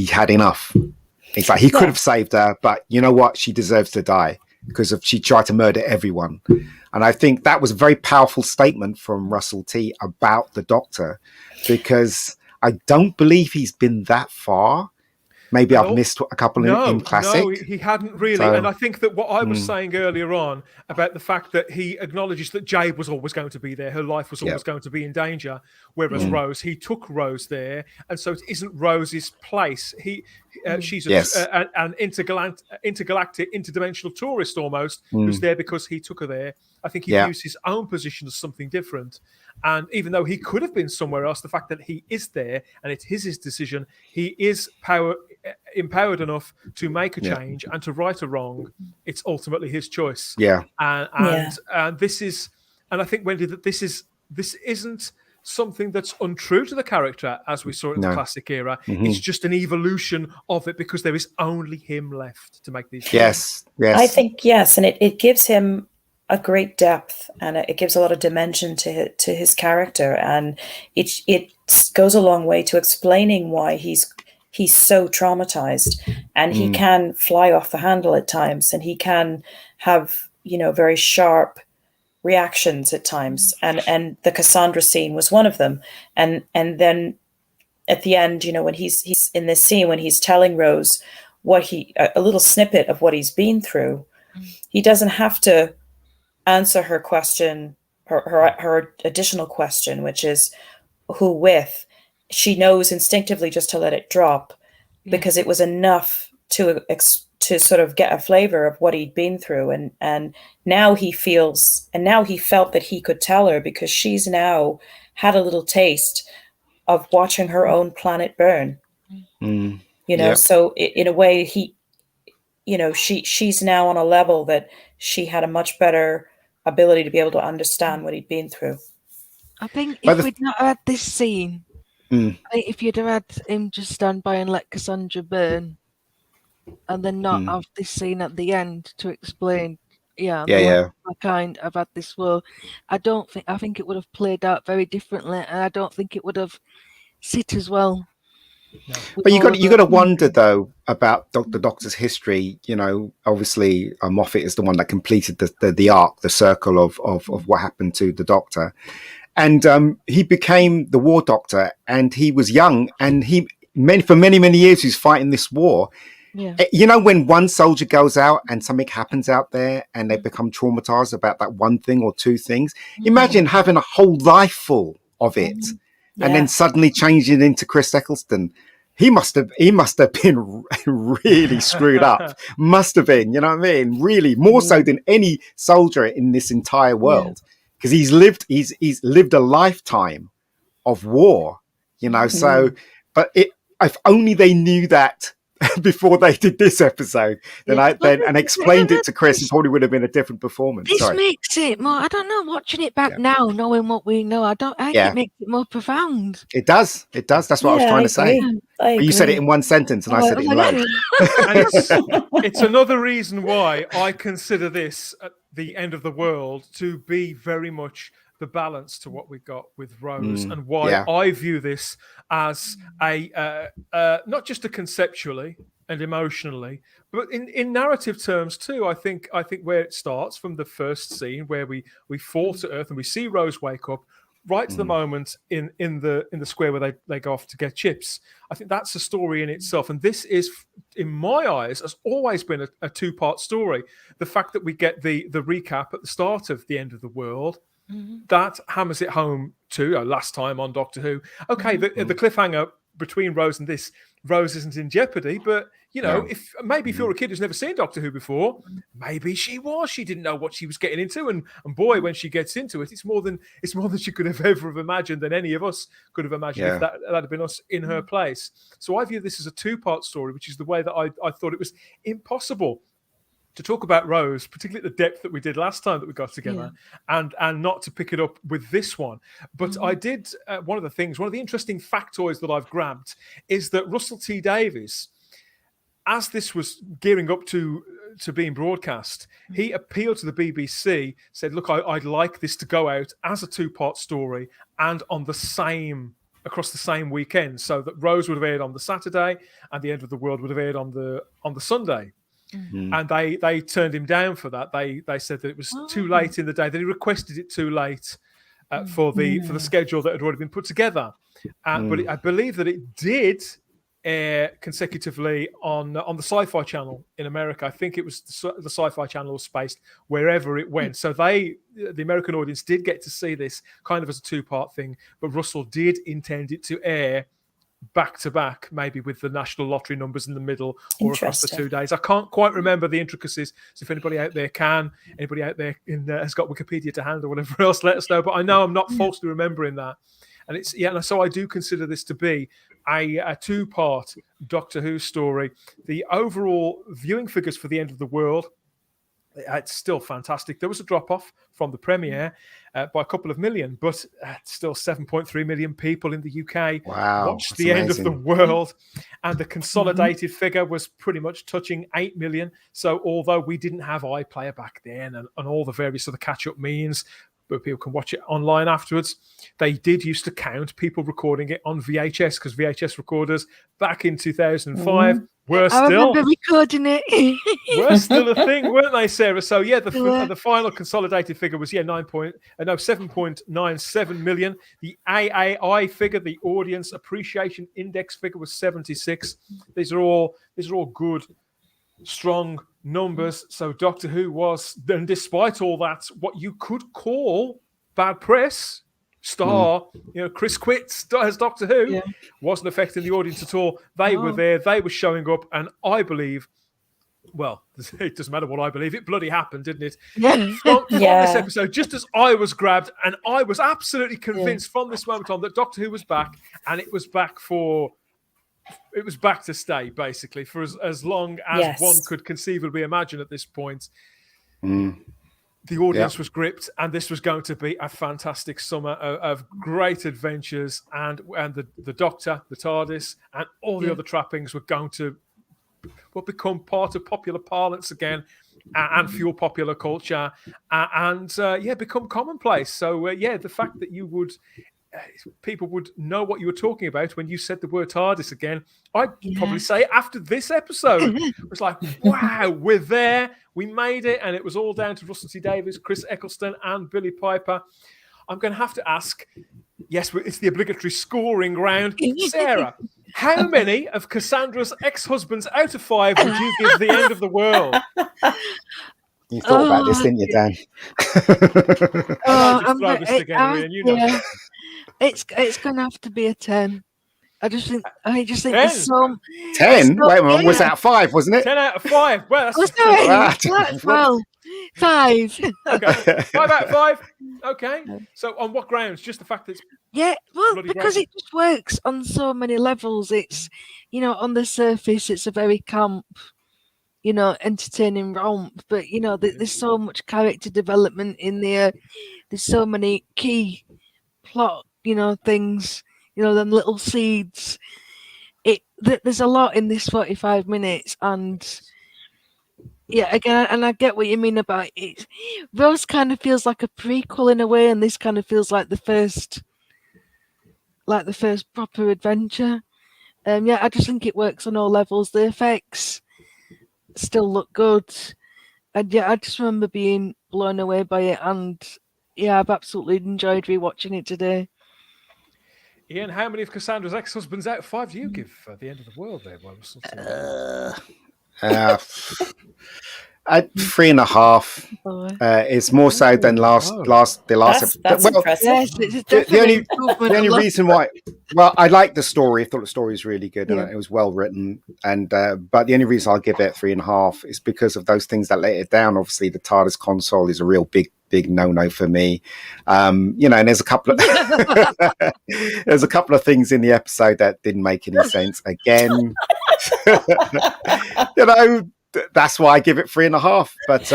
had enough. It's like he could have saved her, but you know what? She deserves to die because she tried to murder everyone. And I think that was a very powerful statement from Russell T about the Doctor, because I don't believe he's been that far. Maybe I've missed a couple in Classic. No, he hadn't really. And I think that what I was saying earlier on about the fact that he acknowledges that Jade was always going to be there, her life was always going to be in danger, whereas Rose, he took Rose there, and so it isn't Rose's place. She's an intergalactic, interdimensional tourist almost, who's there because he took her there. I think he views his own position as something different. And even though he could have been somewhere else, the fact that he is there and it's his decision, he is empowered enough to make a change and to right a wrong. It's ultimately his choice. And this is, and I think, Wendy, that this isn't something that's untrue to the character as we saw it in the Classic era. It's just an evolution of it because there is only him left to make these changes. I think and it gives him a great depth, and it gives a lot of dimension to his character, and it goes a long way to explaining why he's so traumatized, and he can fly off the handle at times, and he can have very sharp reactions at times, and the Cassandra scene was one of them, and then at the end, when he's in this scene when he's telling Rose a little snippet of what he's been through, he doesn't have to answer her question, her additional question, which is who with. She knows instinctively just to let it drop because it was enough to sort of get a flavor of what he'd been through, and now he felt that he could tell her because she's now had a little taste of watching her own planet burn. So in a way she's now on a level that she had a much better ability to be able to understand what he'd been through. I think if we'd not had this scene, if you'd have had him just stand by and let Cassandra burn, and then not have this scene at the end to explain, kind of had this war, I think it would have played out very differently, and I don't think it would have sit as well. No. But you got to wonder though about the Doctor's history. Obviously Moffat is the one that completed the arc, the circle of what happened to the Doctor, and he became the War Doctor, and he was young, and for many years he's fighting this war. When one soldier goes out and something happens out there and they become traumatized about that one thing or two things, imagine having a whole life full of it. And then suddenly changing into Chris Eccleston. He must have been really screwed up. Must have been, you know what I mean? Really, more so than any soldier in this entire world. Because he's lived a lifetime of war, so, but if only they knew that before they did this episode, and explained it to Chris, it probably would have been a different performance. This makes it more, I don't know, watching it back now, knowing what we know, I think it makes it more profound. It does. That's what I was trying to say. You said it in one sentence and I said it in loads. And it's another reason why I consider this at the end of the world to be very much the balance to what we got with Rose, and why I view this as a not just a conceptually and emotionally, But in narrative terms too, I think where it starts from the first scene where we fall to Earth and we see Rose wake up, right to the moment in the square where they go off to get chips. I think that's a story in itself, and this is, in my eyes, has always been a two-part story. The fact that we get the recap at the start of the end of the world, that hammers it home to last time on Doctor Who. Okay, the cliffhanger between Rose and this, Rose isn't in jeopardy, but if you're a kid who's never seen Doctor Who before, maybe she didn't know what she was getting into, and boy, when she gets into it, it's more than she could have ever have imagined, than any of us could have imagined if that had been us in her place. So I view this as a two-part story, which is the way that I thought it was impossible to talk about Rose, particularly at the depth that we did last time that we got together, and not to pick it up with this one. But I did, one of the interesting factoids that I've grabbed is that Russell T Davies, as this was gearing up to being broadcast, he appealed to the BBC, said, look, I'd like this to go out as a two-part story and across the same weekend, so that Rose would have aired on the Saturday and the End of the World would have aired on the Sunday. And they turned him down for that. They said that it was too late in the day, that he requested it too late for the schedule that had already been put together. But I believe that it did air consecutively on the Sci-Fi Channel in America. I think it was the Sci-Fi Channel was spaced wherever it went. So the American audience did get to see this kind of as a two-part thing, but Russell did intend it to air back to back, maybe with the national lottery numbers in the middle or across the 2 days. I can't quite remember the intricacies. So if anybody out there has got Wikipedia to hand or whatever else, let us know. But I know I'm not falsely remembering that. And so I do consider this to be a two-part Doctor Who story. The overall viewing figures for the End of the World, it's still fantastic. There was a drop-off from the premiere by a couple of million, but still 7.3 million people in the UK watched the End of the World. And the consolidated figure was pretty much touching 8 million. So although we didn't have iPlayer back then and all the various other catch-up means, but people can watch it online afterwards, they did used to count people recording it on VHS, because VHS recorders back in 2005 were still recording it. were still a thing, weren't they, Sarah? So the final consolidated figure was 7.97 million. The AAI figure, the Audience Appreciation Index figure, was 76. These are all good, strong numbers. So Doctor Who was, and despite all that, what you could call bad press, Chris Quitz as Doctor Who wasn't affecting the audience at all. They were there, they were showing up, and I believe, well, it doesn't matter what I believe, it bloody happened, didn't it? From this episode, just as I was grabbed, and I was absolutely convinced from this moment on that Doctor Who was back, and it was back to stay, basically, for as long as one could conceivably imagine at this point. The audience was gripped, and this was going to be a fantastic summer of great adventures, and the Doctor, the TARDIS, and all the other trappings were going to become part of popular parlance again, and fuel popular culture, and become commonplace. So the fact that people would know what you were talking about when you said the word TARDIS again, I'd probably say after this episode, it was like, wow, we're there, we made it, and it was all down to Russell T Davies, Chris Eccleston, and Billy Piper. I'm going to have to ask, yes, it's the obligatory scoring round. Sarah, how many of Cassandra's ex-husbands out of 5 would you give the End of the World? You thought about this, didn't you, Dan? I'll just throw this together, and you know. It's going to have to be a 10. I just think 10? there's some 10. Wait a minute, was that 5, wasn't it? 10 out of 5. Well, that's well, 5. Okay, 5 out of 5. Okay. So on what grounds? Just the fact that it's because it just works on so many levels. It's on the surface, it's a very camp, entertaining romp, but there's so much character development in there. There's so many key plot things, them little seeds. There's a lot in this 45 minutes, and again, and I get what you mean about it. Rose kind of feels like a prequel in a way, and this kind of feels like the first proper adventure. I just think it works on all levels. The effects still look good. And yeah, I just remember being blown away by it, and yeah, I've absolutely enjoyed rewatching it today. Ian, how many of Cassandra's ex-husbands out of 5 do you give The End of the World there? Well, something like 3.5. It's more so than the last episode. That's impressive. Yes, it's The definitely improvement. only reason why, well, I like the story. I thought the story was really good and Yeah. it was well written. And but the only reason I'll give it 3.5 is because of those things that let it down. Obviously, the TARDIS console is a real big no for me. And there's a couple of things in the episode that didn't make any sense. Again, that's why I give it 3.5. But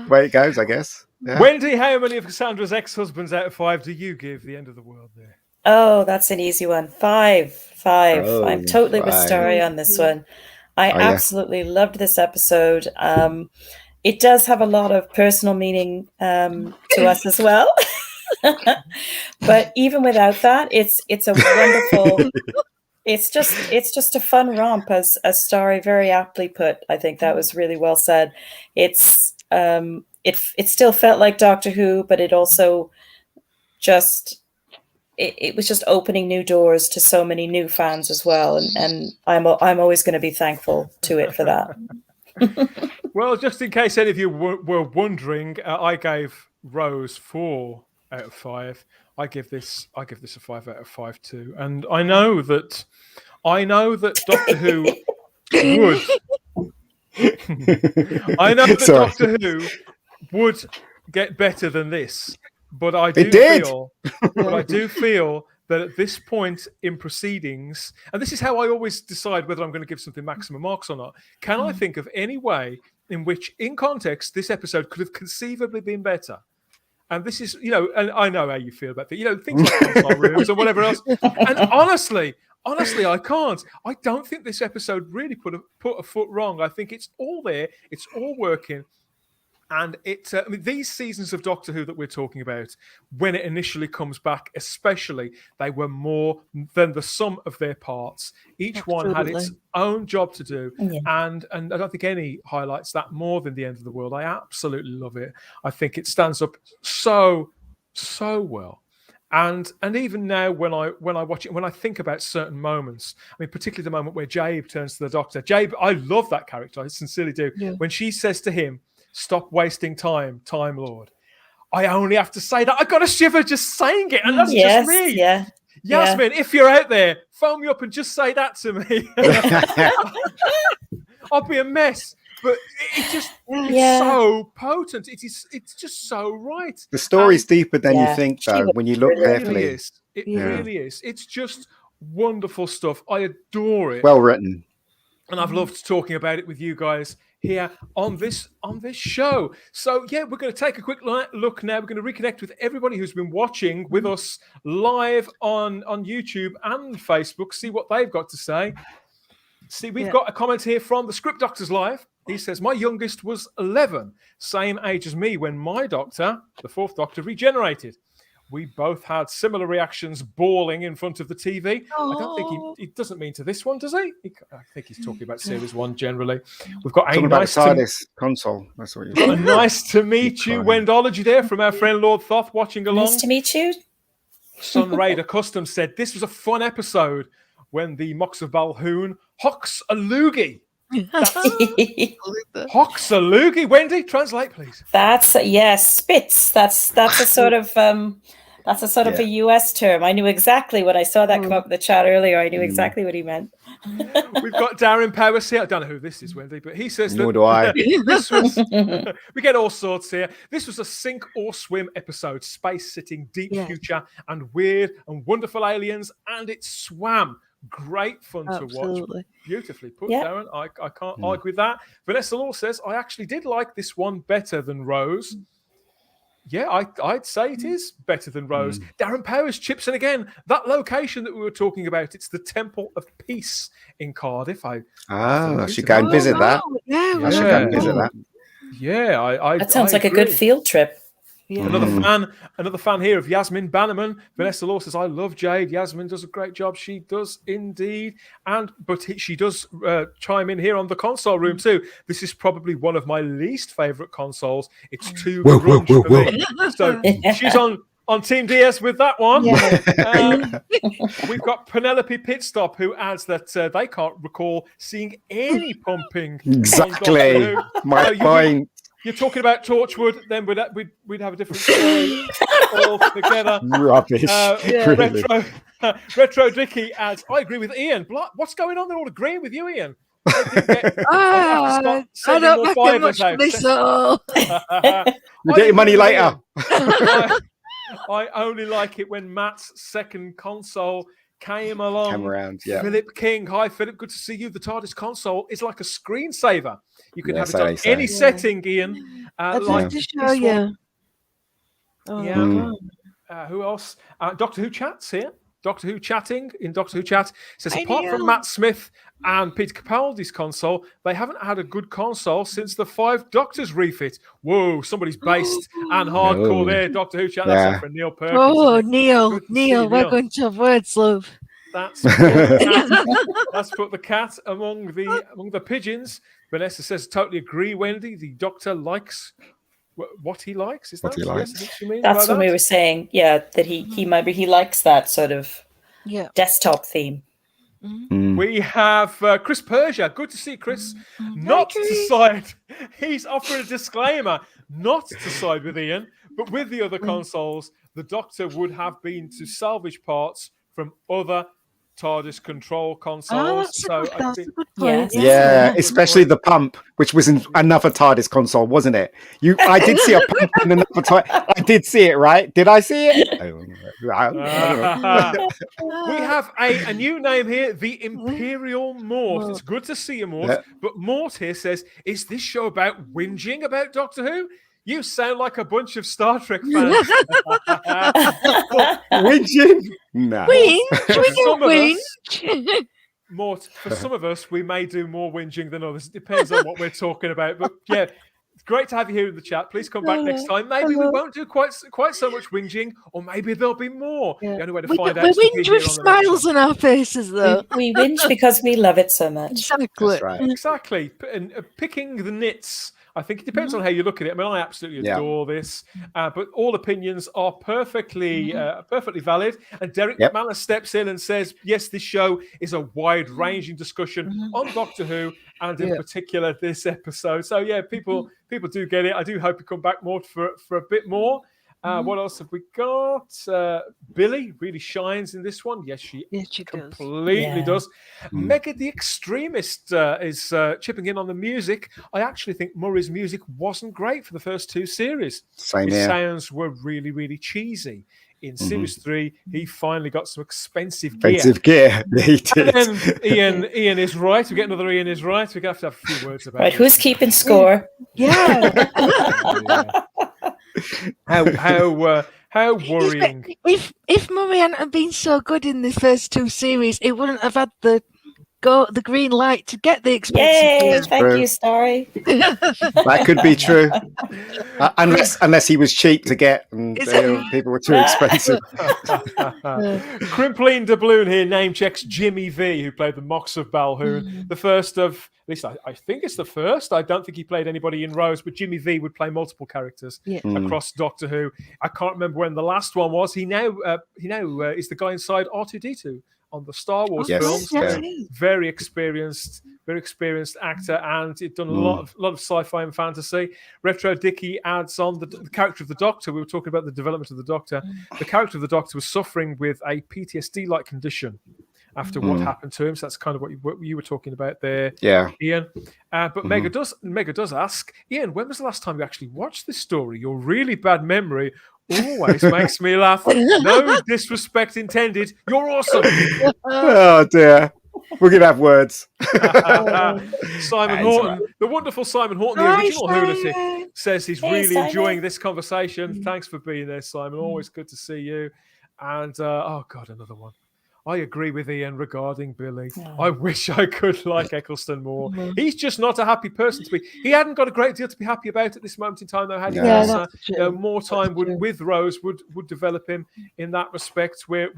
where it goes, I guess. Yeah. Wendy, how many of Cassandra's ex-husbands out of 5 do you give The End of the World there? Oh, that's an easy one. 5. Oh, I'm totally with 5. Starry on this one. I yeah. absolutely loved this episode. It does have a lot of personal meaning to us as well. But even without that, it's a wonderful. It's just a fun romp, as Starry very aptly put. I think that was really well said. It's it still felt like Doctor Who, but it also just it was just opening new doors to so many new fans as well, and I'm always going to be thankful to it for that. Well, just in case any of you were wondering, I gave Rose 4 out of 5. I give this a 5 out of 5 too. And I know that Doctor Who would. I know that Doctor Who would get better than this, but I do feel that at this point in proceedings, and this is how I always decide whether I'm going to give something maximum marks or not. Can I think of any way in which, in context, this episode could have conceivably been better? And this is, and I know how you feel about it. Things like console rooms or whatever else. And honestly, I can't. I don't think this episode really put a foot wrong. I think it's all there. It's all working. And these seasons of Doctor Who that we're talking about, when it initially comes back, especially, they were more than the sum of their parts. Each one had its own job to do, and I don't think any highlights that more than The End of the World. I absolutely love it. I think it stands up so well. And even now, when I watch it, when I think about certain moments, I mean, particularly the moment where Jabe turns to the Doctor. Jabe, I love that character. I sincerely do. Yeah. When she says to him, "Stop wasting time, Time Lord." I only have to say that. I got a shiver just saying it, and that's just me. Yeah. Yasmin, if you're out there, phone me up and just say that to me. I'll be a mess. But it's so potent. It's just so right. The story's deeper than you think, though, when you look carefully. It really is. It's just wonderful stuff. I adore it. Well written. And I've loved talking about it with you guys here on this show. So we're going to take a quick look now. We're going to reconnect with everybody who's been watching with us live on YouTube and Facebook, see what they've got to say. See, we've got a comment here from the Script Doctors Live. He says, "My youngest was 11, same age as me when my doctor, the 4th Doctor, regenerated. We both had similar reactions, bawling in front of the TV." I don't think he doesn't mean to this one, does he? I think he's talking about Series 1 generally. We've got a nice TARDIS console. That's what you're nice to meet you, Wendology there from our friend Lord Thoth watching along. Nice to meet you. Sun Raider Custom said, "This was a fun episode when the Mox of Balhoun hocks a loogie." Hocks a loogie. Wendy, translate, please. That's spits. That's a sort of a US term. I knew exactly when I saw that come up in the chat earlier. I knew exactly what he meant. We've got Darren Powers here. I don't know who this is, Wendy, but he says nor do I. This was, we get all sorts here. This was a sink or swim episode. Space sitting, deep future, and weird and wonderful aliens, and it swam. Great fun to watch. Beautifully put, Darren. I can't argue with that. Vanessa Law says, "I actually did like this one better than Rose." Yeah, I'd say it is better than Rose. Darren Powers chips in again. That location that we were talking about, it's the Temple of Peace in Cardiff. I should go and visit that. Yeah, I should go and visit that. Yeah, that sounds like a good field trip. Yeah. Another fan here of Yasmin Bannerman. Vanessa Law says, I love Jade. Yasmin does a great job. She does indeed. She does chime in here on the console room too. This is probably one of my least favorite consoles. It's too grunge for me. So she's on Team DS with that one. Yeah. We've got Penelope Pitstop, who adds that they can't recall seeing any pumping. Exactly. My point. You're talking about Torchwood, then we'd have a different story altogether. Rubbish. Really. Retro Dicky adds, I agree with Ian. What's going on? They're all agreeing with you, Ian. I don't reckon much for this at all. You get your money later. I only like it when Matt's second console came along. Came around, yeah. Philip King. Hi, Philip. Good to see you. The TARDIS console is like a screensaver. You can have it on any setting, Ian. Like to show you. Who else? Doctor Who Chats here. Doctor Who chatting in Doctor Who Chat says, apart from Matt Smith and Peter Capaldi's console, they haven't had a good console since the 5 Doctors refit. Whoa, somebody's based and hardcore there. Doctor Who Chat. That's for Neil Perkins. Oh, Neil, we're going to have words, love. That's put the cat among the pigeons. Vanessa says, totally agree, Wendy. The Doctor likes what he likes. Is that what he likes? That's what we were saying. Yeah, that he likes that sort of desktop theme. We have Chris Persia. Good to see Chris. Not to side. He's offered a disclaimer not to side with Ian, but with the other consoles, the Doctor would have been to salvage parts from other TARDIS control consoles. That's a good point. Yeah, especially the pump, which was in another TARDIS console, wasn't it? I did see a pump in another TARDIS. I did see it, right? Did I see it? We have a new name here, the Imperial Mort. It's good to see you, Mort. Yeah. But Mort here says, is this show about whinging about Doctor Who? You sound like a bunch of Star Trek fans. Whinging? No. Mort, for some of us, we may do more whinging than others. It depends on what we're talking about. But yeah, it's great to have you here in the chat. Please come back next time. Maybe we won't do quite so much whinging, or maybe there'll be more. The only way to find out. We whinge with smiles on our faces, though. We whinge because we love it so much. Exactly. That's right. Exactly. And picking the nits. I think it depends on how you look at it. I mean, I absolutely adore this, but all opinions are perfectly valid. And Derek McManus steps in and says, yes, this show is a wide-ranging discussion on Doctor Who, and in particular this episode. So, yeah, people do get it. I do hope you come back more for a bit more. What else have we got? Billy really shines in this one. Yes, she completely does. Mega the Extremist is chipping in on the music. I actually think Murray's music wasn't great for the first 2 series. Same His here. sounds were really, really cheesy. In Series 3, he finally got some expensive gear. He did. And then Ian is right. We get another Ian is right. We're going to have a few words about it. Right, who's keeping score? Yeah. How worrying. If Murray hadn't been so good in the first 2 series, it wouldn't have had the green light to get the expensive gear. Thank you, Starry. That could be true. Unless he was cheap to get and people were too expensive. Crimpline Doubloon here name checks Jimmy V, who played the Mox of Balhoun. The first of, at least I think it's the first. I don't think he played anybody in Rose, but Jimmy V would play multiple characters across Doctor Who. I can't remember when the last one was. He now is the guy inside R2D2 on the Star Wars films. Very experienced actor, and he'd done a lot of sci-fi and fantasy. Retro Dicky adds on the character of the Doctor. We were talking about the development of the Doctor. The character of the Doctor was suffering with a PTSD-like condition after what happened to him. So that's kind of what you were talking about there, Ian. But Mega does ask, Ian, when was the last time you actually watched this story? Your really bad memory always makes me laugh. No disrespect intended. You're awesome. Oh dear. We're going to have words. Simon Horton, the wonderful Simon Horton, the original Lunatic, says he's really enjoying this conversation. Thanks for being there, Simon. Always good to see you. And, oh, God, another one. I agree with Ian regarding Billy. Oh. I wish I could like Eccleston more. Mhm. He's just not a happy person to be. He hadn't got a great deal to be happy about at this moment in time, though. Had he? Yeah, Because, that's true. more time That's true. with Rose would develop him in that respect. We're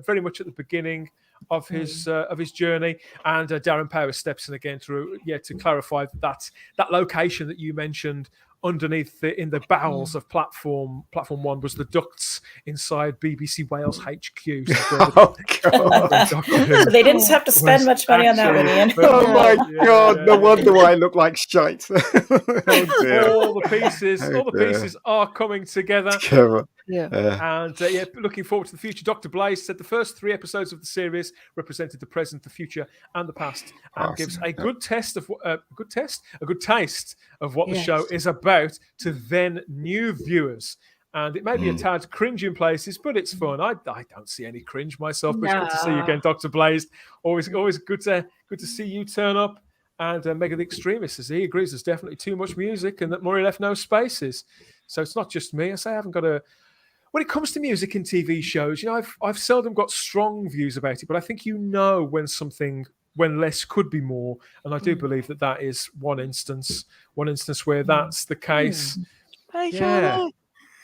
very much at the beginning of his journey, and Darren Power steps in again to clarify that location that you mentioned underneath in the bowels of platform 1 was the ducts inside BBC Wales HQ. So Oh, God. So they didn't have to spend much money on that one, Ian. Oh, my Yeah, God. No yeah, wonder yeah. why I look like shite. Oh, dear. all the pieces dear. are coming together. Terrible. Yeah. And looking forward to the future. Dr. Blaze said the first 3 episodes of the series represented the present, the future, and the past, and gives a good taste of what the Yes. show is about to then new viewers. And it may be a tad cringe in places, but it's fun. I don't see any cringe myself. But it's good to see you again, Dr. Blaze. Always good to see you turn up. And Mega the Extremist says he agrees there's definitely too much music and that Murray left no spaces. So it's not just me. I say I haven't got a. When it comes to music in TV shows, I've seldom got strong views about it, but I think when less could be more, and I do believe that is one instance where that's the case. Hey, Yeah. Charlotte.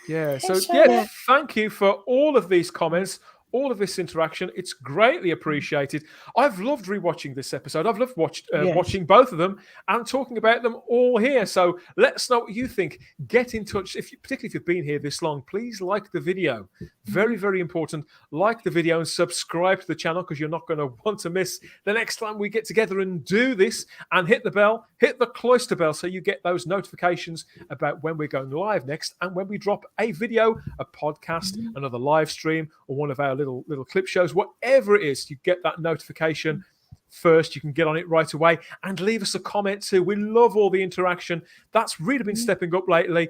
Yeah. So Charlotte. thank you for all of these comments, all of this interaction. It's greatly appreciated. I've loved rewatching this episode. I've loved watching both of them and talking about them all here. So let us know what you think. Get in touch. Particularly if you've been here this long, please like the video. Very, very important. Like the video and subscribe to the channel because you're not going to want to miss the next time we get together and do this. And hit the bell, hit the cloister bell so you get those notifications about when we're going live next and when we drop a video, a podcast, another live stream, or one of our little clip shows, whatever it is, you get that notification first. You can get on it right away and leave us a comment too. We love all the interaction. That's really been stepping up lately.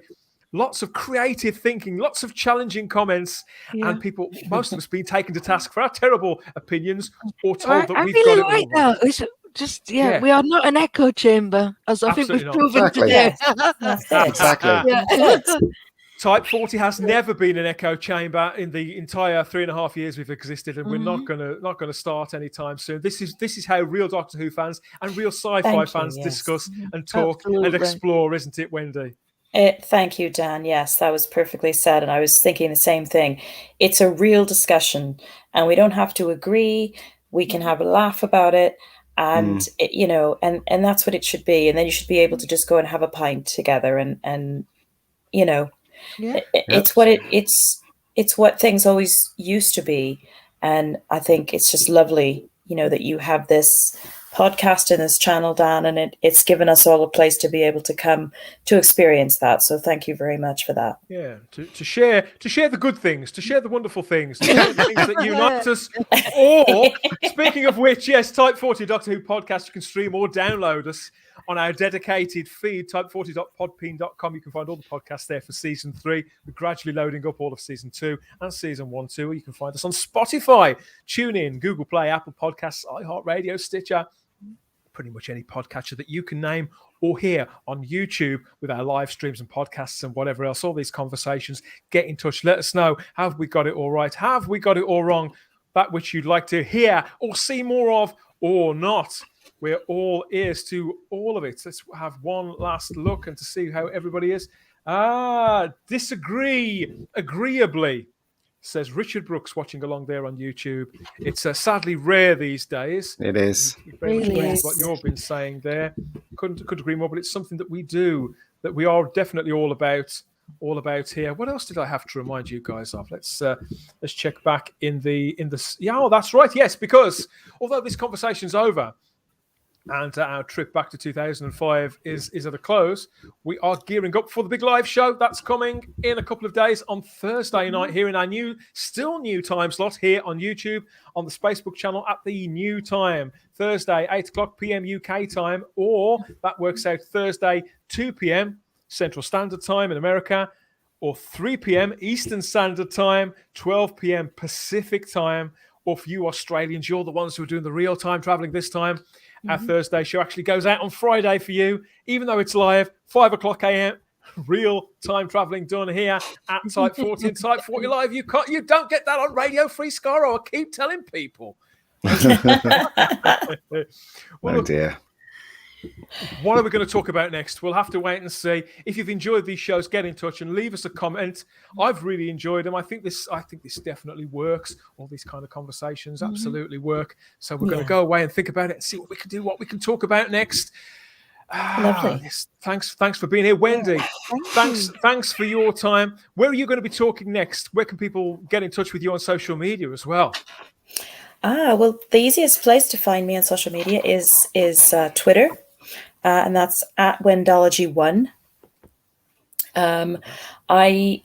Lots of creative thinking, lots of challenging comments, and people, most of us, being taken to task for our terrible opinions or told that I we've really got it like all right. that. It's just, we are not an echo chamber, as I think we've Absolutely not. proven Exactly. today. That's it. Exactly. Yeah. Type 40 has never been an echo chamber in the entire 3.5 years we've existed, and we're not gonna start anytime soon. This is how real Doctor Who fans and real sci-fi Thank you, fans yes. discuss and talk and Absolutely. explore, isn't it, Wendy? Thank you, Dan. Yes, that was perfectly said. And I was thinking the same thing. It's a real discussion and we don't have to agree. We can have a laugh about it. And, and that's what it should be. And then you should be able to just go and have a pint together and it's what it's what things always used to be. And I think it's just lovely, that you have this podcast in this channel, Dan, and it's given us all a place to be able to come to experience that. So thank you very much for that. Yeah, to share the good things, to share the wonderful things, to share the things that unite us. Or, speaking of which, yes, Type 40 Doctor Who podcast, you can stream or download us on our dedicated feed, type40.podbean.com. You can find all the podcasts there for season 3. We're gradually loading up all of season 2 and season 1 too. You can find us on Spotify, TuneIn, Google Play, Apple Podcasts, iHeartRadio, Stitcher, pretty much any podcatcher that you can name, or here on YouTube with our live streams and podcasts and whatever else, all these conversations. Get in touch. Let us know. Have we got it all right? Have we got it all wrong? That which you'd like to hear or see more of or not. We're all ears to all of it. Let's have one last look and to see how everybody is. Disagree agreeably, says Richard Brooks, watching along there on YouTube. It's sadly rare these days. It is. Very much Really agrees is. what you've been saying there. Couldn't agree more, but it's something that we do, that we are definitely all about here. What else did I have to remind you guys of? Let's check back in the that's right, yes, because although this conversation's over and our trip back to 2005 is at a close, we are gearing up for the big live show that's coming in a couple of days on Thursday night here in our still new time slot here on YouTube on the Spacebook channel at the new time, Thursday 8:00 p.m. UK time, or that works out Thursday 2 p.m. Central Standard Time in America, or 3 p.m. Eastern Standard Time, 12 p.m. Pacific Time, or for you Australians, you're the ones who are doing the real time traveling this time. Our Thursday show actually goes out on Friday for you, even though it's live, 5 o'clock a.m. real time traveling done here at Type 40 and Type 40 Live. You don't get that on Radio Free Scaro. I keep telling people. Oh dear. What are we going to talk about next? We'll have to wait and see. If you've enjoyed these shows, get in touch and leave us a comment. I've really enjoyed them. I think this definitely works. All these kind of conversations absolutely work. So we're going to go away and think about it and see what we can do, what we can talk about next. Lovely. Yes, thanks for being here, Wendy. Thanks for your time. Where are you going to be talking next? Where can people get in touch with you on social media as well? Well, the easiest place to find me on social media is Twitter. And that's at Wendology1. I,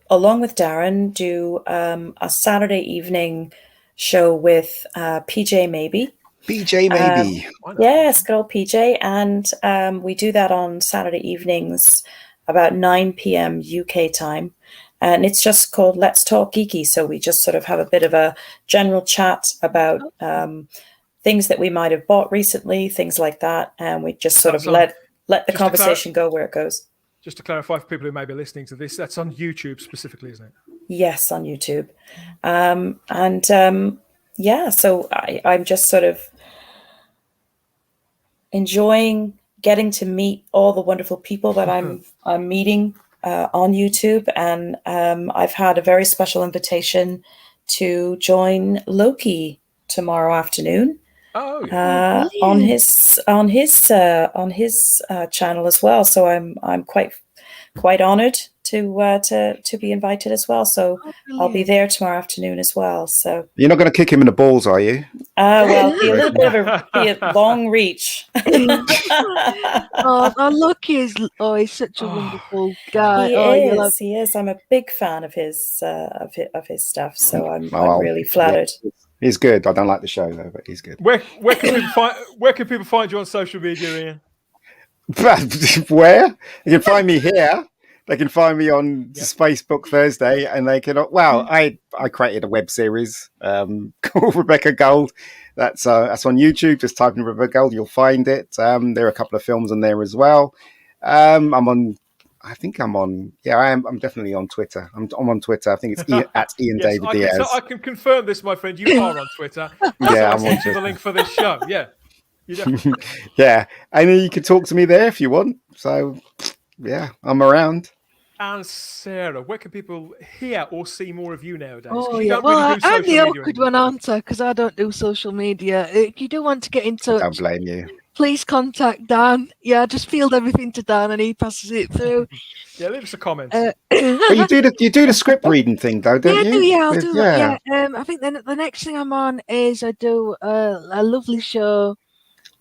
along with Darren, do a Saturday evening show with PJ Maybe. PJ Maybe. Yes, good old PJ. And we do that on Saturday evenings about 9 p.m. UK time. And it's just called Let's Talk Geeky. So we just sort of have a bit of a general chat about things that we might have bought recently, things like that, and we just sort of let the conversation go where it goes. Just to clarify for people who may be listening to this, that's on YouTube specifically, isn't it? Yes, on YouTube. So I'm just sort of enjoying getting to meet all the wonderful people that I'm meeting on YouTube, and I've had a very special invitation to join Loki tomorrow afternoon. Oh, yeah. On his channel as well. So I'm quite honored to be invited as well. So I'll be there tomorrow afternoon as well. So you're not going to kick him in the balls, are you? Well, be a little bit of a long reach. Look, he's such a wonderful guy. He is. I'm a big fan of his stuff. So I'm really flattered. Yeah. He's good. I don't like the show though, but he's good. Where can people find you on social media, Ian? Where? You can find me here. They can find me on Facebook Thursday, and they can. Well, I created a web series called Rebecca Gold. That's on YouTube. Just type in Rebecca Gold, you'll find it. There are a couple of films on there as well. I'm on. I think I'm on. Yeah, I'm definitely on Twitter. I'm on Twitter. I think it's at Ian David Diaz. I can confirm this, my friend. You are on Twitter. Yeah, I'm on Twitter. The link for this show. Yeah. Yeah, and you can talk to me there if you want. So, yeah, I'm around. And Sarah, where can people hear or see more of you nowadays? Oh, yeah. I'm the awkward one, aren't I? Because I don't do social media. If you do want to get in touch, I don't blame you. Please contact Dan. Yeah, just field everything to Dan and he passes it through. Yeah, leave us a comment. But you do the script reading thing though, don't you? I'll do that. Yeah. I think the next thing I'm on is I do a lovely show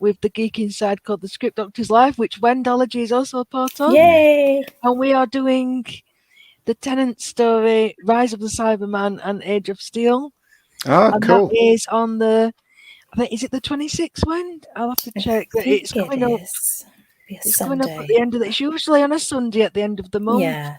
with the Geek Inside called The Script Doctor's Life, which Wendology is also a part of. Yay! And we are doing the Tennant story, Rise of the Cyberman and Age of Steel. Oh, and cool. That is on the, I think, is it the 26th one? I'll have to check. It's coming up. It's coming up at the end of it's usually on a Sunday at the end of the month. Yeah.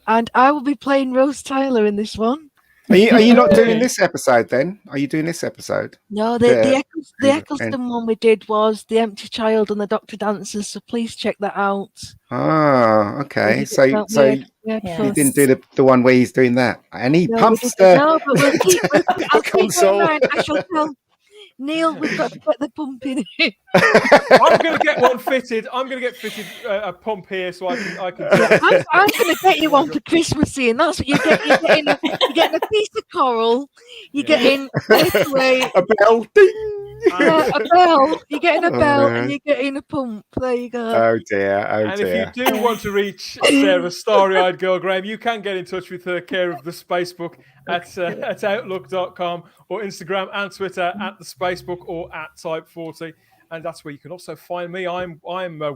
And I will be playing Rose Tyler in this one. Are you not doing this episode then? Are you doing this episode? No, the Eccleston one we did was The Empty Child and the Doctor Dancers, so please check that out. Ah, okay. So you didn't do the one where he's doing that. And he pumps the console. I shall tell Neil, we've got to put the pump in it. I'm going to get one fitted. I'm going to get fitted a pump here so I can. I'm going to get you one for Christmas, Ian. That's what you get. You're getting a piece of coral. You're getting a bell. Ding. A bell. You're getting a bell and you're getting a pump. There you go. Oh dear. And if you do want to reach Sarah, starry-eyed girl Graham, you can get in touch with her care of the Spacebook at outlook.com or Instagram and Twitter at the Spacebook or at Type 40. And that's where you can also find me. I'm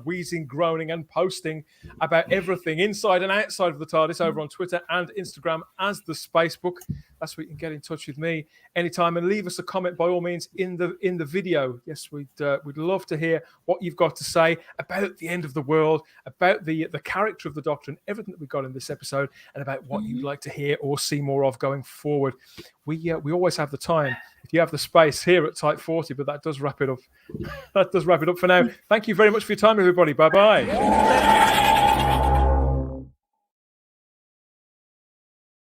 wheezing, groaning, and posting about everything inside and outside of the TARDIS over on Twitter and Instagram as the Spacebook. That's where you can get in touch with me anytime and leave us a comment by all means in the video. Yes, we'd love to hear what you've got to say about the end of the world, about the character of the Doctor and everything that we've got in this episode, and about what you'd like to hear or see more of going forward. We always have the time if you have the space here at Type 40, but that does wrap it up. That does wrap it up for now. Thank you very much for your time, everybody. Bye-bye.